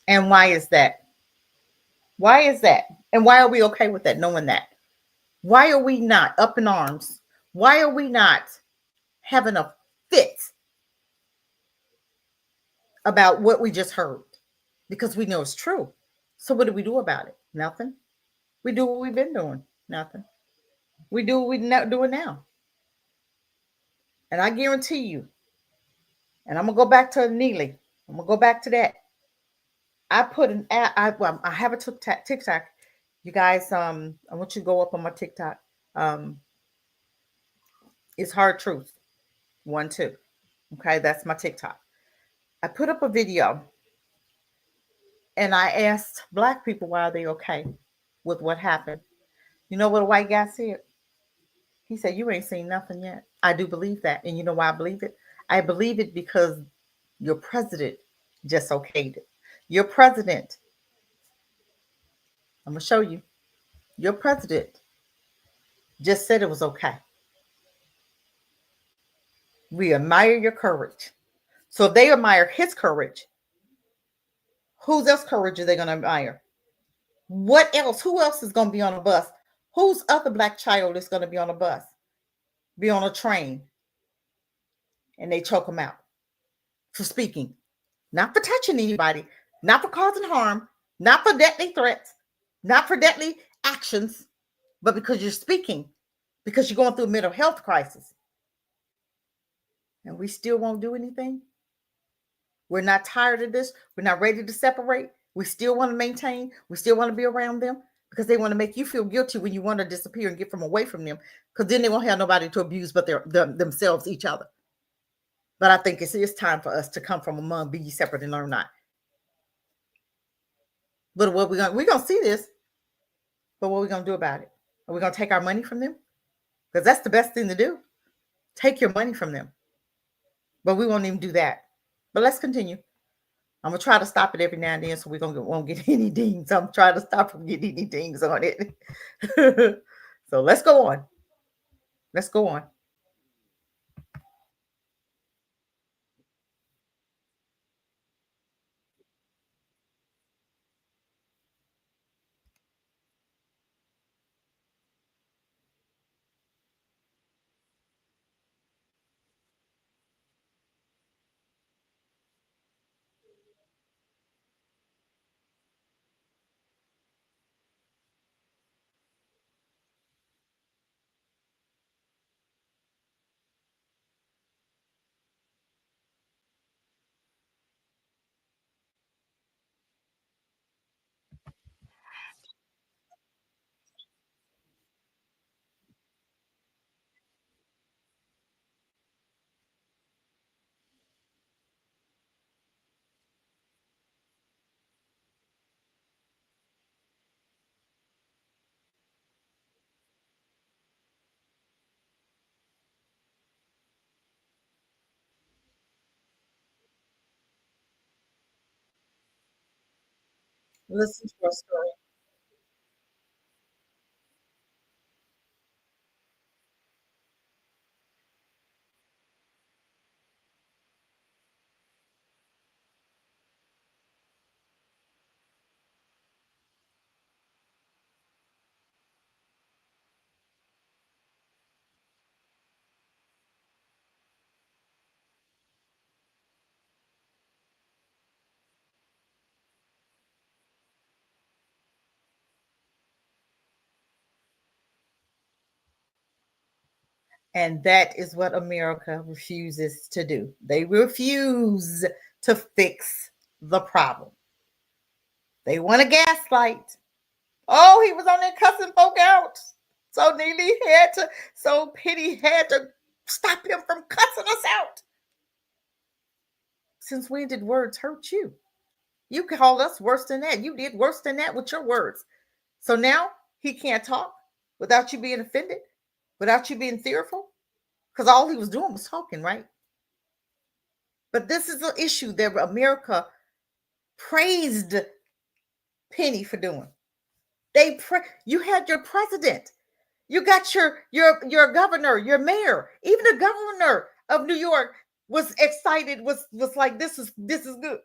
And why is that? Why is that? And why are we okay with that, knowing that? Why are we not up in arms? Why are we not having a fit about what we just heard? Because we know it's true. So what do we do about it? Nothing. We do what we've been doing. Nothing. We do what we're doing now. And I guarantee you, and I'm gonna go back to Neely. I'm gonna go back to that. I put an ad. I have a TikTok. You guys, I want you to go up on my TikTok. Um, it's Hard Truth. 1, 2. Okay, that's my TikTok. I put up a video and I asked Black people why are they okay with what happened. You know what a white guy said? He said, "You ain't seen nothing yet." I do believe that. And you know why I believe it? I believe it because your president just okayed it. Your president, I'm going to show you, your president just said it was okay. We admire your courage. So if they admire his courage, whose else courage are they going to admire? What else? Who else is going to be on a bus? Whose other Black child is going to be on a bus, be on a train, and they choke them out for speaking? Not for touching anybody, not for causing harm, not for deadly threats, not for deadly actions, but because you're speaking, because you're going through a mental health crisis. And we still won't do anything. We're not tired of this. We're not ready to separate. We still want to maintain. We still want to be around them because they want to make you feel guilty when you want to disappear and get from away from them, because then they won't have nobody to abuse but themselves, each other. But I think it's time for us to come from among, be ye separate and learn not. But what we're gonna see this, but what are we gonna do about it? Are we gonna take our money from them? Because that's the best thing to do. Take your money from them. But we won't even do that. But let's continue. I'm gonna try to stop it every now and then so we won't get any dings. I'm trying to stop from getting any dings on it. So let's go on. Let's go on. Listen to our story. And that is what America refuses to do. They refuse to fix the problem. They want to gaslight. Oh, he was on there cussing folk out. So Penny had to stop him from cussing us out. Since when did words hurt you? You called us worse than that. You did worse than that with your words. So now he can't talk without you being offended, without you being fearful, because all he was doing was talking, right? But this is an issue that America praised Penny for doing. You had your president, you got your governor, your mayor, even the governor of New York was excited, was like, this is good.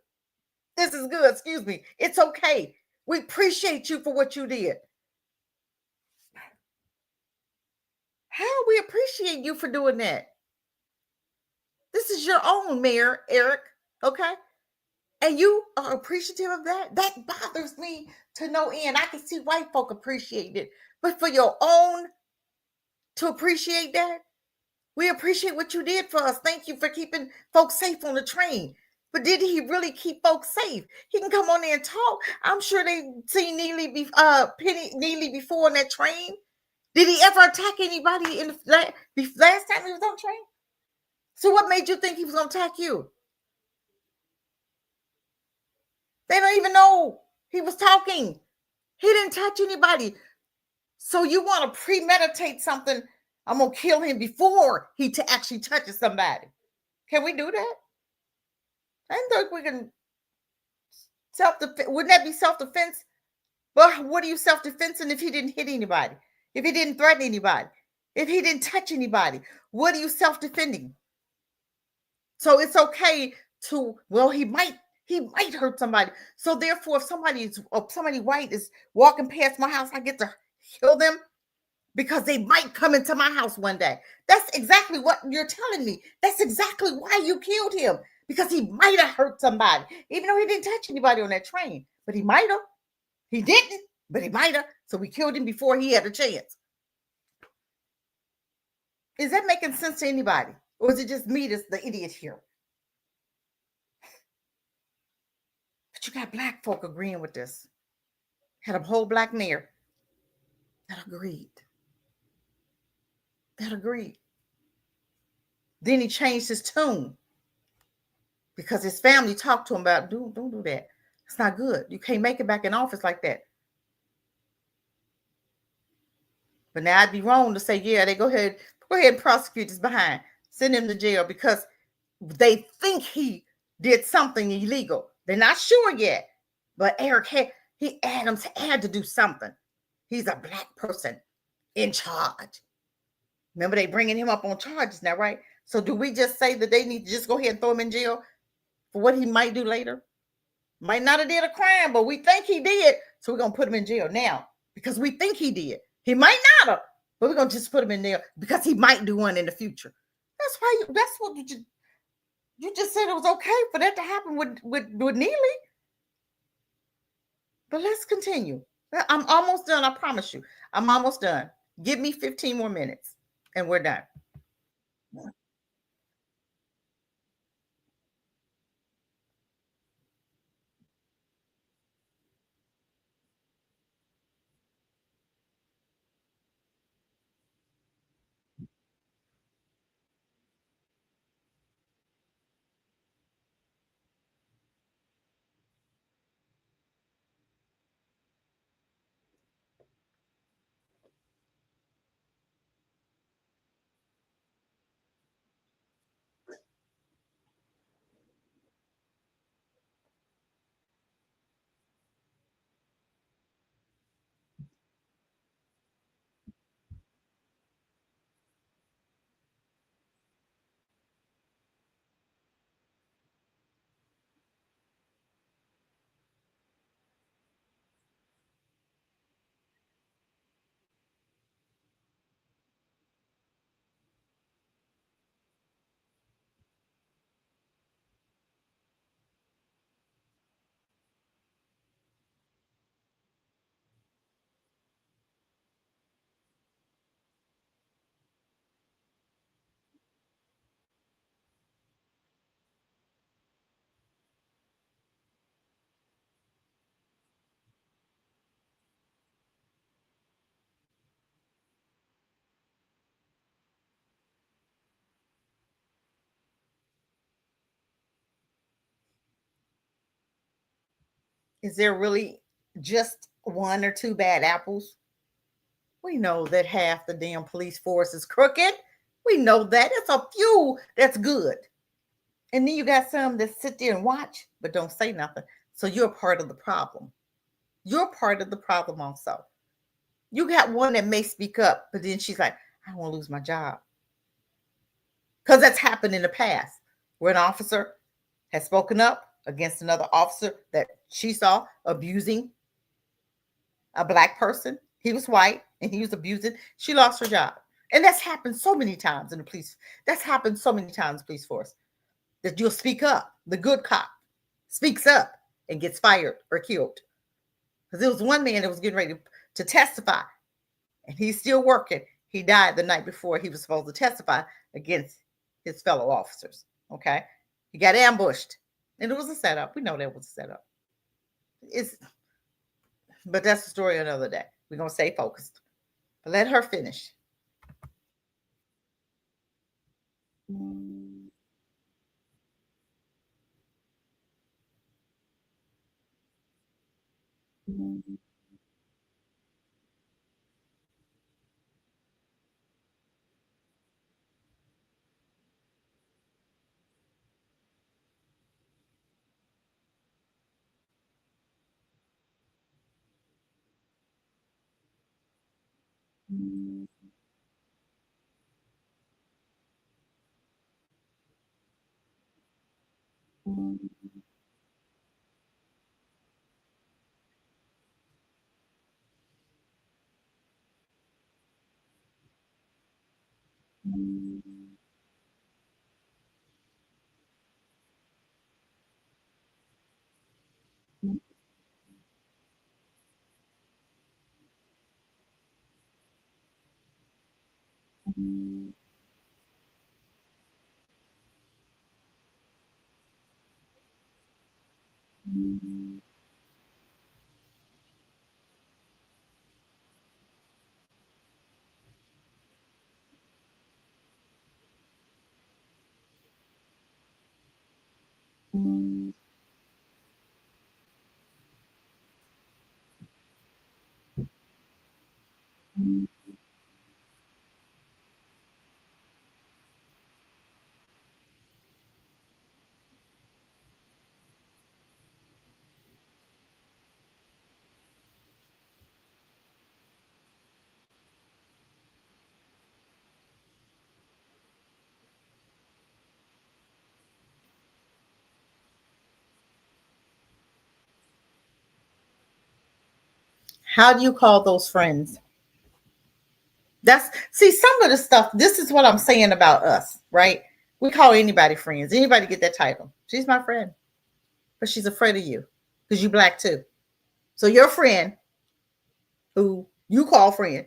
This is good. Excuse me. It's okay. We appreciate you for what you did. How we appreciate you for doing that? This is your own mayor, Eric. Okay. And you are appreciative of that? That bothers me to no end. I can see white folk appreciate it. But for your own to appreciate that, we appreciate what you did for us. Thank you for keeping folks safe on the train. But did he really keep folks safe? He can come on there and talk. I'm sure they seen Penny Neely before on that train. Did he ever attack anybody in the last time he was on the train? So what made you think he was going to attack you? They don't even know he was talking. He didn't touch anybody. So you want to premeditate something? I'm going to kill him before he actually touches somebody. Can we do that? I don't think we can self-defense. Wouldn't that be self-defense? But what are you self-defensing if he didn't hit anybody? If he didn't threaten anybody? If he didn't touch anybody? What are you self-defending? So it's okay to, well, he might hurt somebody. So therefore, if somebody white is walking past my house, I get to kill them because they might come into my house one day. That's exactly what you're telling me. That's exactly why you killed him, because he might have hurt somebody, even though he didn't touch anybody on that train. But he might have. He didn't, but he might have. So we killed him before he had a chance. Is that making sense to anybody? Or is it just me that's the idiot here? But you got black folk agreeing with this. Had a whole black mayor that agreed. Then he changed his tune because his family talked to him about, don't do that. It's not good. You can't make it back in office like that. But now I'd be wrong to say, yeah, they go ahead and prosecute this behind. Send him to jail because they think he did something illegal. They're not sure yet. But Eric Adams had to do something. He's a black person in charge. Remember, they bringing him up on charges now, right? So do we just say that they need to just go ahead and throw him in jail for what he might do later? Might not have did a crime, but we think he did. So we're going to put him in jail now because we think he did. He might not have, but we're going to just put him in there because he might do one in the future. That's what you just said it was okay for that to happen with Neely. But let's continue. I'm almost done. I promise you. I'm almost done. Give me 15 more minutes and we're done. Is there really just one or two bad apples? We know that half the damn police force is crooked. We know that. It's a few that's good. And then you got some that sit there and watch, but don't say nothing. So you're part of the problem. You're part of the problem also. You got one that may speak up, but then she's like, I don't want to lose my job. Because that's happened in the past where an officer has spoken up against another officer that she saw abusing a black person. He was white and he was abusing. She lost her job. And that's happened so many times in the police. That's happened so many times in the police force that you'll speak up. The good cop speaks up and gets fired or killed. Because there was one man that was getting ready to testify and he's still working. He died the night before he was supposed to testify against his fellow officers. Okay. He got ambushed and it was a setup. We know that was a setup. But that's the story another day. We're going to stay focused. But let her finish. How do you call those friends? See, some of the stuff, this is what I'm saying about us, right? We call anybody friends. Anybody get that title. She's my friend. But she's afraid of you because you black too. So your friend who you call friend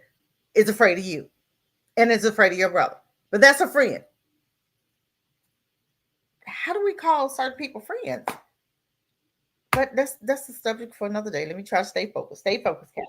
is afraid of you and is afraid of your brother. But that's a friend. How do we call certain people friends? But that's the subject for another day. Let me try to stay focused. Stay focused, Kat.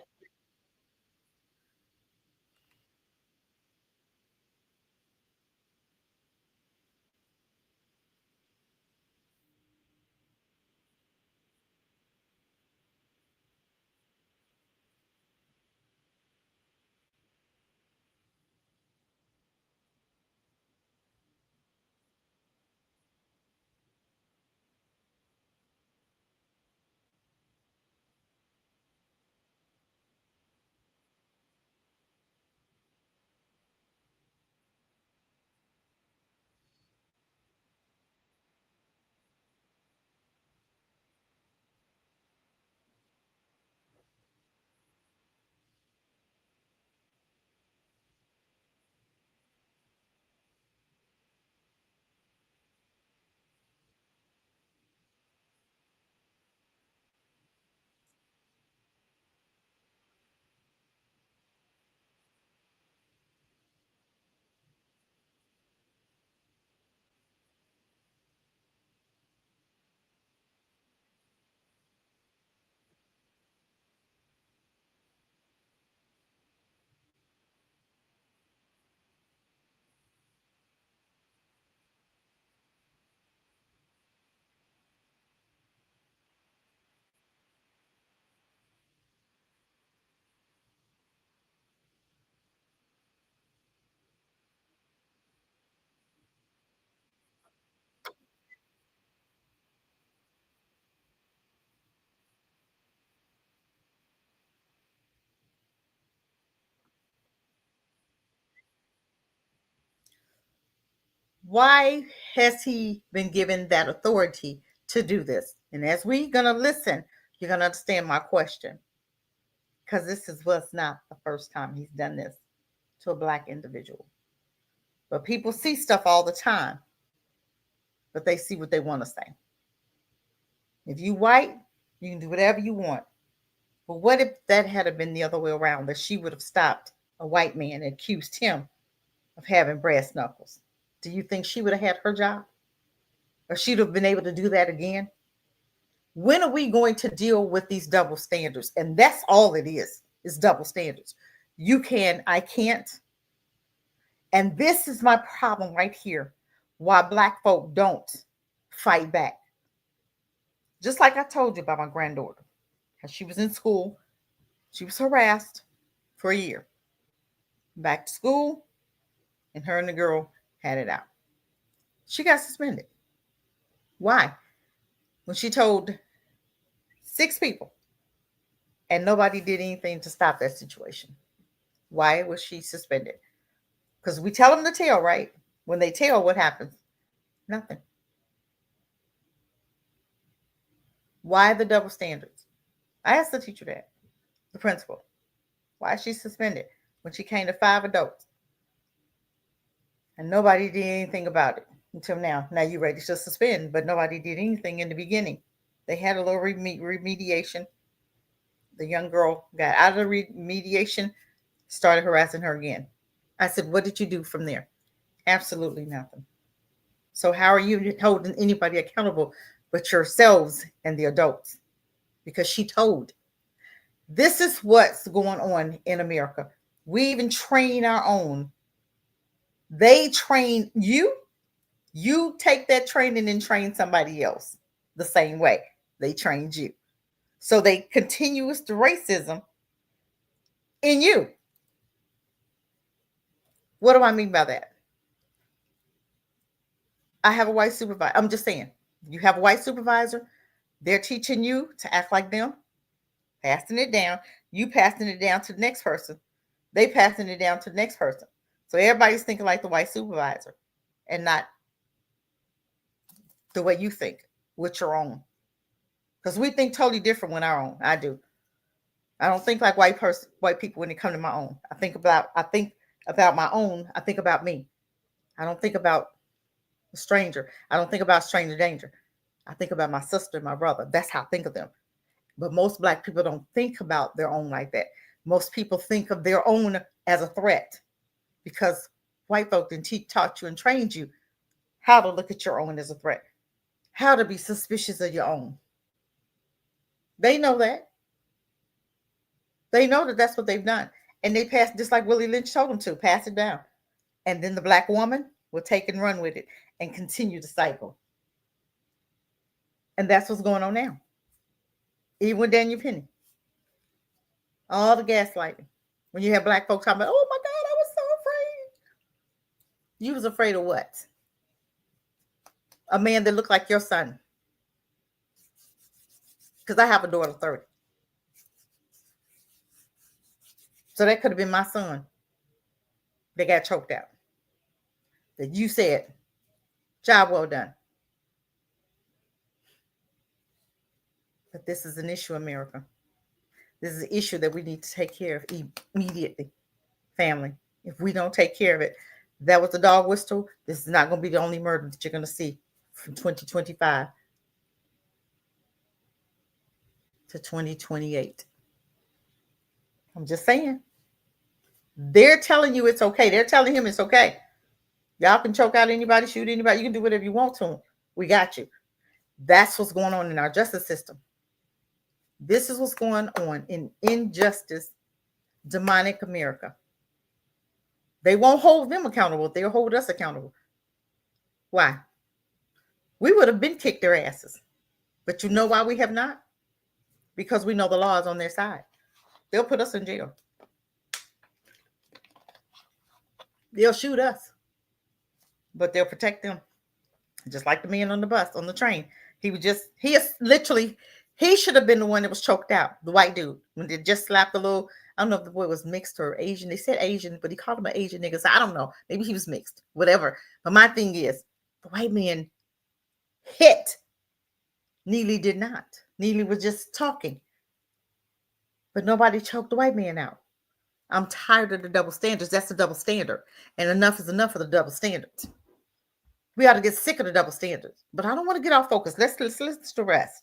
Why has he been given that authority to do this? And as we're going to listen, you're going to understand my question. Because this was not the first time he's done this to a Black individual. But people see stuff all the time, but they see what they want to say. If you white, you can do whatever you want. But what if that had been the other way around, that she would have stopped a white man and accused him of having brass knuckles? Do you think she would have had her job? Or she'd have been able to do that again? When are we going to deal with these double standards? And that's all it is double standards. You can, I can't. And this is my problem right here. Why Black folk don't fight back. Just like I told you about my granddaughter. As she was in school, she was harassed for a year. Back to school, and her and the girl had it out. She got suspended. Why? When she told 6 people and nobody did anything to stop that situation. Why was she suspended? Because we tell them to tell, right? When they tell, what happens? Nothing. Why the double standards? I asked the teacher that, the principal. Why is she suspended when she came to 5 adults? And nobody did anything about it until now. Now you're ready to suspend, but nobody did anything in the beginning. They had a little remediation. The young girl got out of the remediation, started harassing her again. I said, what did you do from there? Absolutely nothing. So how are you holding anybody accountable but yourselves and the adults? Because she told. This is what's going on in America. We even train our own. They train you. You take that training and train somebody else the same way they trained you. So they continuous the racism in you. What do I mean by that? I have a white supervisor. I'm just saying, you have a white supervisor. They're teaching you to act like them, passing it down. You passing it down to the next person. They passing it down to the next person. So everybody's thinking like the white supervisor and not the way you think with your own. Because we think totally different when our own. I do. I don't think like white people when it comes to my own. I think about my own. I think about me. I don't think about a stranger. I don't think about stranger danger. I think about my sister and my brother. That's how I think of them. But most Black people don't think about their own like that. Most people think of their own as a threat because white folk didn't taught you and trained you how to look at your own as a threat, how to be suspicious of your own. They know that. They know that that's what they've done. And they pass, just like Willie Lynch told them to, pass it down. And then the Black woman will take and run with it and continue the cycle. And that's what's going on now. Even with Daniel Penny. All the gaslighting. When you have Black folks talking about, oh my God, I was so afraid. You was afraid of what? A man that looked like your son. Because I have a daughter 30. So that could have been my son that got choked out. That you said, job well done. But this is an issue, America. This is an issue that we need to take care of immediately. Family. If we don't take care of it, that was the dog whistle. This is not going to be the only murder that you're going to see from 2025 to 2028. I'm just saying. They're telling you it's okay. They're telling him it's okay. Y'all can choke out anybody, shoot anybody. You can do whatever you want to them. We got you. That's what's going on in our justice system. This is what's going on in injustice, demonic America. They won't hold them accountable. They'll hold us accountable. Why? We would have been kicked their asses. But you know why we have not? Because we know the law is on their side. They'll put us in jail. They'll shoot us. But they'll protect them. Just like the man on the bus, on the train. He should have been the one that was choked out. The white dude. When they just slapped the little I don't know if the boy was mixed or Asian. They said Asian, but he called him an Asian nigga. So I don't know. Maybe he was mixed, whatever. But my thing is, the white man hit. Neely did not. Neely was just talking. But nobody choked the white man out. I'm tired of the double standards. That's the double standard. And enough is enough of the double standards. We ought to get sick of the double standards. But I don't want to get off focus. Let's listen to the rest.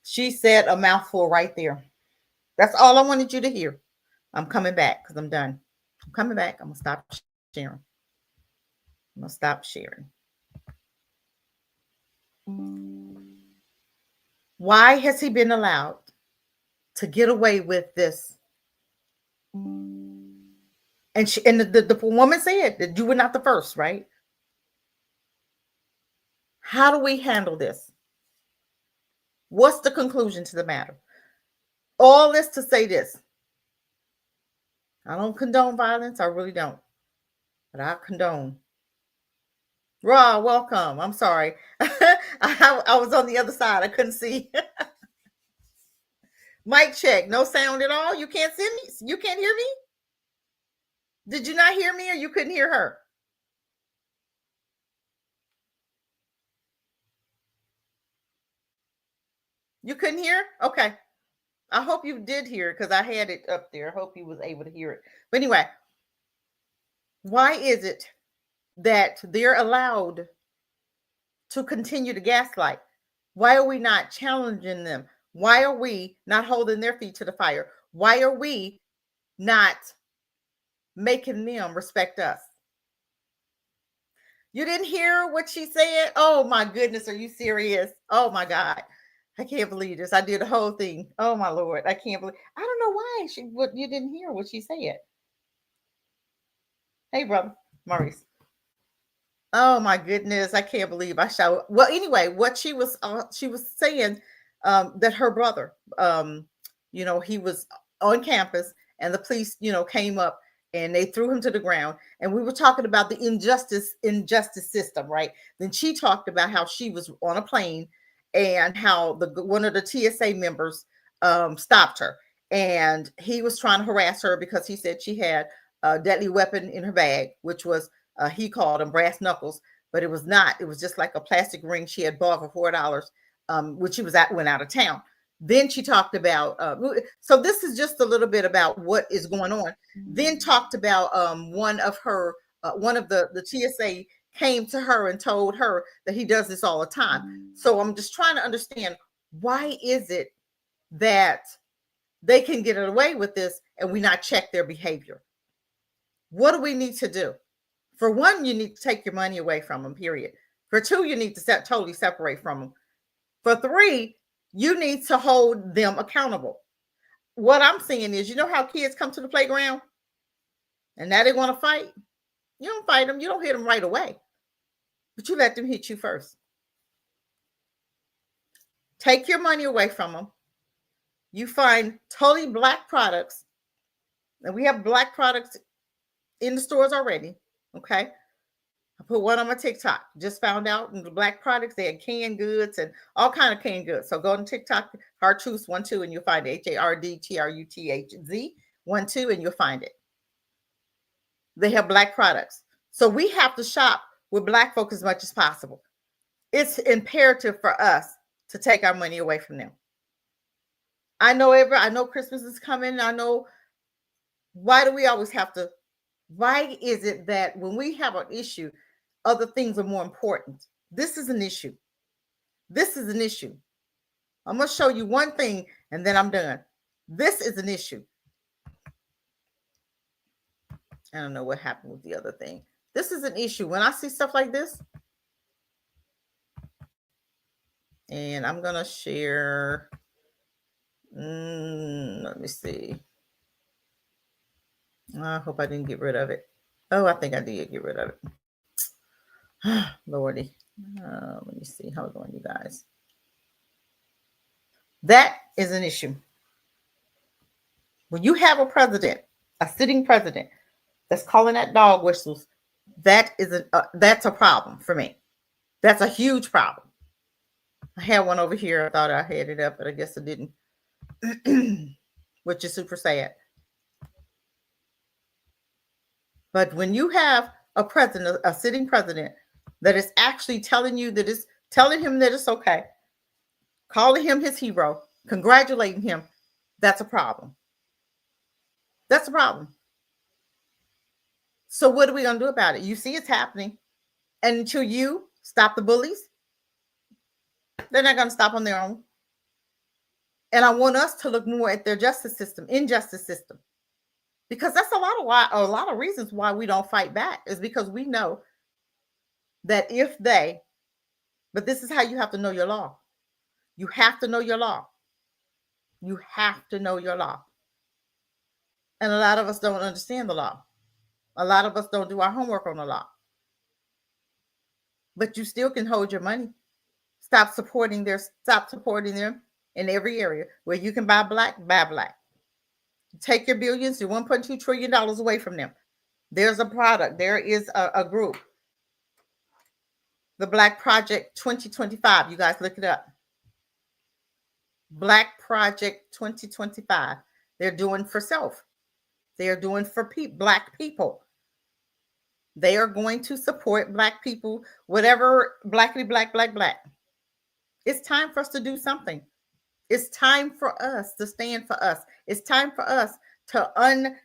She said a mouthful right there. That's all I wanted you to hear. I'm coming back because I'm done. I'm coming back. I'm going to stop sharing. I'm going to stop sharing. Why has he been allowed to get away with this? And the woman said that you were not the first, right? How do we handle this? What's the conclusion to the matter? All this to say this. I don't condone violence. I really don't. But I condone. Raw, welcome. I'm sorry. I was on the other side. I couldn't see. Mic check. No sound at all. You can't see me. You can't hear me. Did you not hear me or you couldn't hear her? You couldn't hear? Okay. I hope you did hear it because I had it up there. I hope you was able to hear it. But anyway, why is it that they're allowed to continue to gaslight? Why are we not challenging them? Why are we not holding their feet to the fire? Why are we not making them respect us? You didn't hear what she said? Oh my goodness, are you serious? Oh my God. I can't believe this. I did the whole thing. Oh my Lord. I can't believe. I don't know why you didn't hear what she said. Hey, brother, Maurice. Oh my goodness. I can't believe I showed. Well, anyway, what she was saying that her brother, he was on campus and the police, came up and they threw him to the ground. And we were talking about the injustice system, right? Then she talked about how she was on a plane and how one of the TSA members stopped her. And he was trying to harass her because he said she had a deadly weapon in her bag, which was, he called them brass knuckles, but it was not. It was just like a plastic ring she had bought for $4, which she went out of town. Then she talked about, so this is just a little bit about what is going on. Then talked about one of the TSA came to her and told her that he does this all the time. So I'm just trying to understand, why is it that they can get away with this and we not check their behavior? What do we need to do? For one, you need to take your money away from them, period. For two, you need to totally separate from them. For three, you need to hold them accountable. what I'm seeing is, you know how kids come to the playground and now they want to fight? You don't fight them. You don't hit them right away, but you let them hit you first. Take your money away from them. You find totally black products, and we have black products in the stores already. Okay. I put one on my TikTok. Just found out in the black products, they had canned goods and all kind of canned goods. So go on TikTok, Hardtruth 12, and you'll find it. HARDTRUTHZ 12, and you'll find it. They have black products. So we have to shop with black folk as much as possible. It's imperative for us to take our money away from them. I know Christmas is coming. I know, why do we always have to? Why is it that when we have an issue, other things are more important? This is an issue. This is an issue. I'm going to show you one thing and then I'm done. This is an issue. I don't know what happened with the other thing. This is an issue. When I see stuff like this, and I'm going to share. Let me see. I hope I didn't get rid of it. Oh, I think I did get rid of it. Lordy. Let me see. Hold on, you guys. That is an issue. When you have a president, a sitting president, that's calling at dog whistles, that's a problem for me. That's a huge problem. I had one over here. I thought I had it up, but I guess I didn't. Which is super sad. But when you have a president, a sitting president, that is actually telling you that it's telling him that it's okay, calling him his hero, congratulating him, that's a problem. That's a problem. So what are we going to do about it? You see it's happening. And until you stop the bullies, they're not going to stop on their own. And I want us to look more at their justice system, injustice system. Because that's a lot of reasons why we don't fight back, is because we know that but this is how you have to know your law. You have to know your law. You have to know your law. And a lot of us don't understand the law. A lot of us don't do our homework on the law. But you still can hold your money. Stop supporting them in every area. Where you can buy black, buy black. Take your billions, your $1.2 trillion away from them. There's a product. There is a group. The Black Project 2025. You guys look it up. Black Project 2025. They're doing for self. They're doing for black people. They are going to support black people, whatever, blackity, black. It's time for us to do something. It's time for us to stand for us. It's time for us to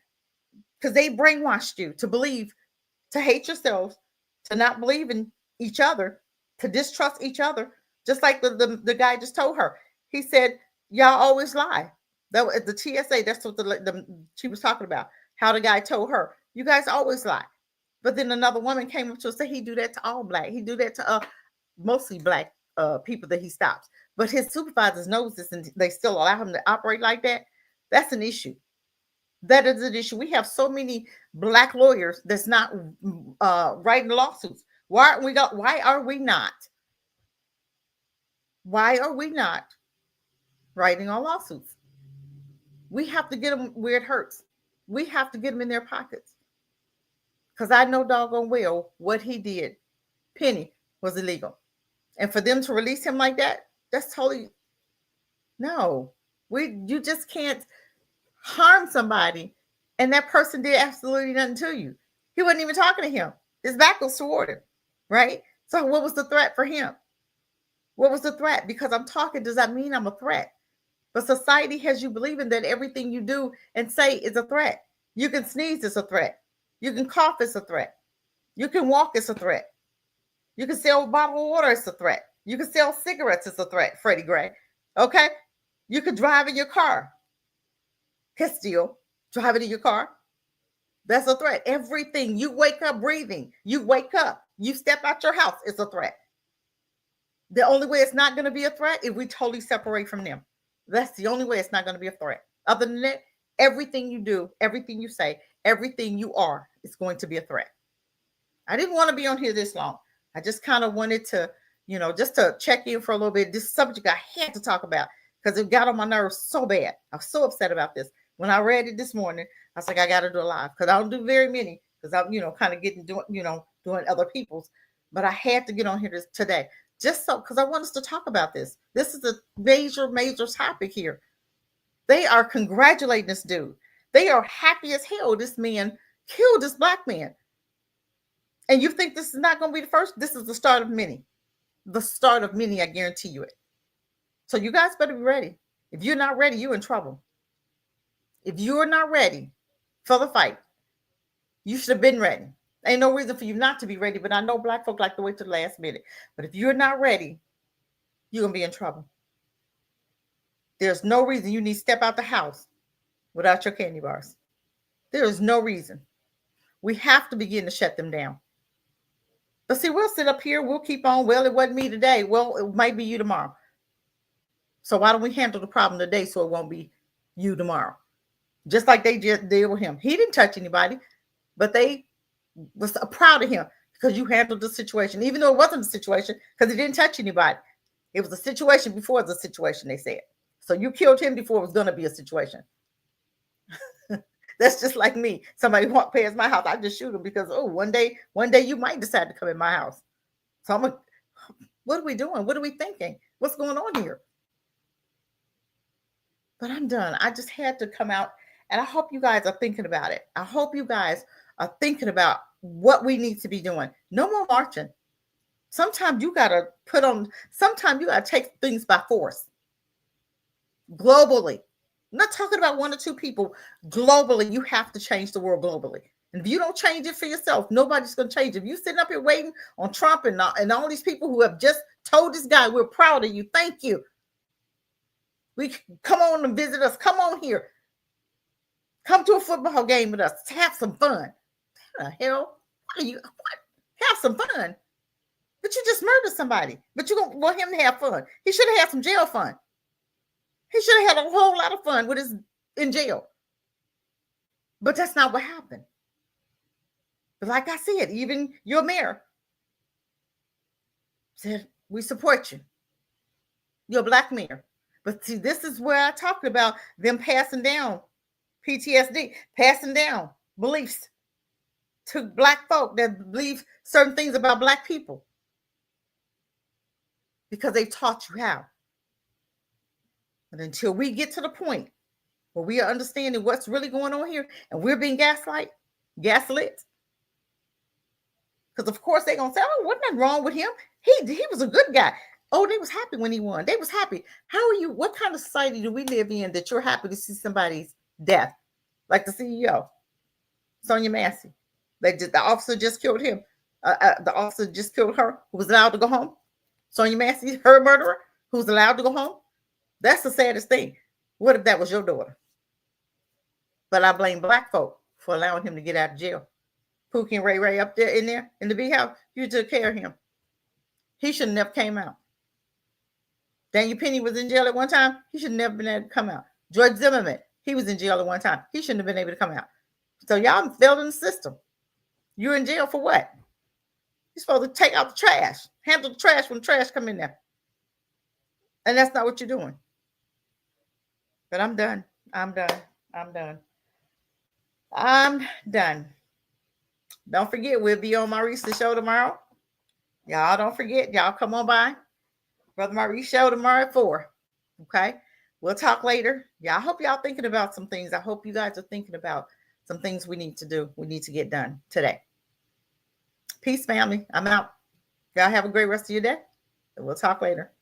because they brainwashed you to believe, to hate yourselves, to not believe in each other, to distrust each other. Just like the guy just told her. He said, y'all always lie. That was the TSA. That's what she was talking about. How the guy told her, you guys always lie. But then another woman came up to us and said he do that to all black. He do that to mostly black people that he stops. But his supervisors knows this and they still allow him to operate like that. That's an issue. That is an issue. We have so many black lawyers that's not writing lawsuits. Why are we not? Why are we not writing our lawsuits? We have to get them where it hurts. We have to get them in their pockets. Because I know doggone well what he did. Penny was illegal. And for them to release him like that, that's totally, no. You just can't harm somebody and that person did absolutely nothing to you. He wasn't even talking to him. His back was toward him, right? So what was the threat for him? What was the threat? Because I'm talking, does that mean I'm a threat? But society has you believing that everything you do and say is a threat. You can sneeze, it's a threat. You can cough, it's a threat. You can walk, it's a threat. You can sell a bottle of water, it's a threat. You can sell cigarettes, it's a threat, Freddie Gray. Okay? You could drive in your car. Castile, driving in your car. That's a threat. Everything. You wake up breathing. You wake up. You step out your house, it's a threat. The only way it's not going to be a threat is we totally separate from them. That's the only way it's not going to be a threat. Other than that, everything you do, everything you say, everything you are is going to be a threat. I didn't want to be on here this long. I just kind of wanted to, just to check in for a little bit. This subject I had to talk about because it got on my nerves so bad. I was so upset about this. When I read it this morning, I was like, I got to do a live because I don't do very many because I'm, kind of doing other people's. But I had to get on here today just so because I want us to talk about this. This is a major, major topic here. They are congratulating this dude. They are happy as hell this man killed this black man. And you think this is not going to be the first? This is the start of many. The start of many, I guarantee you it. So you guys better be ready. If you're not ready, you're in trouble. If you're not ready for the fight, you should have been ready. Ain't no reason for you not to be ready, but I know black folk like to wait to the last minute. But if you're not ready, you're going to be in trouble. There's no reason you need to step out the house without your candy bars. There is no reason. We have to begin to shut them down. But see, we'll sit up here. We'll keep on. Well, it wasn't me today. Well, it might be you tomorrow. So why don't we handle the problem today so it won't be you tomorrow? Just like they just did with him. He didn't touch anybody, but they was proud of him because you handled the situation, even though it wasn't a situation because he didn't touch anybody. It was a situation before the situation, they said. So you killed him before it was going to be a situation. That's just like me. Somebody walk past my house, I just shoot him because, one day you might decide to come in my house. So I'm like, what are we doing? What are we thinking? What's going on here? But I'm done. I just had to come out, and I hope you guys are thinking about it. I hope you guys are thinking about what we need to be doing. No more marching. Sometimes you got to sometimes you got to take things by force. Globally. I'm not talking about one or two people. Globally, you have to change the world globally. And if you don't change it for yourself, nobody's going to change it. If you're sitting up here waiting on Trump and all these people who have just told this guy, we're proud of you. Thank you. We come on and visit us. Come on here. Come to a football game with us. Have some fun. What the hell? What? Have some fun. But you just murdered somebody. But you're going to want him to have fun. He should have had some jail fun. He should have had a whole lot of fun with his in jail. But that's not what happened. But like I said, even your mayor said, we support you. You're a black mayor. But see, this is where I talked about them passing down PTSD, passing down beliefs to black folk that believe certain things about black people. Because they taught you how. But until we get to the point where we are understanding what's really going on here and we're being gaslit, because of course they're going to say, wasn't that wrong with him? He was a good guy. Oh, they was happy when he won. They was happy. How are you? What kind of society do we live in that you're happy to see somebody's death? Like the CEO, Sonia Massey. The officer just killed him. The officer just killed her, who was allowed to go home. Sonia Massey, her murderer, who's allowed to go home. That's the saddest thing. What if that was your daughter? But I blame black folk for allowing him to get out of jail. Pookie and Ray up there in the big house, you took care of him. He should have never came out. Daniel Penny was in jail at one time. He should have never been able to come out. George Zimmerman, he was in jail at one time. He shouldn't have been able to come out. So y'all failed in the system. You're in jail for what? You're supposed to take out the trash. Handle the trash when the trash come in there. And that's not what you're doing. But I'm done. I'm done. Don't forget, we'll be on Maurice's show tomorrow. Y'all don't forget. Y'all come on by. Brother Maurice show tomorrow at 4. Okay? We'll talk later. Yeah, I hope y'all thinking about some things. I hope you guys are thinking about some things we need to do. We need to get done today. Peace, family. I'm out. Y'all have a great rest of your day. And we'll talk later.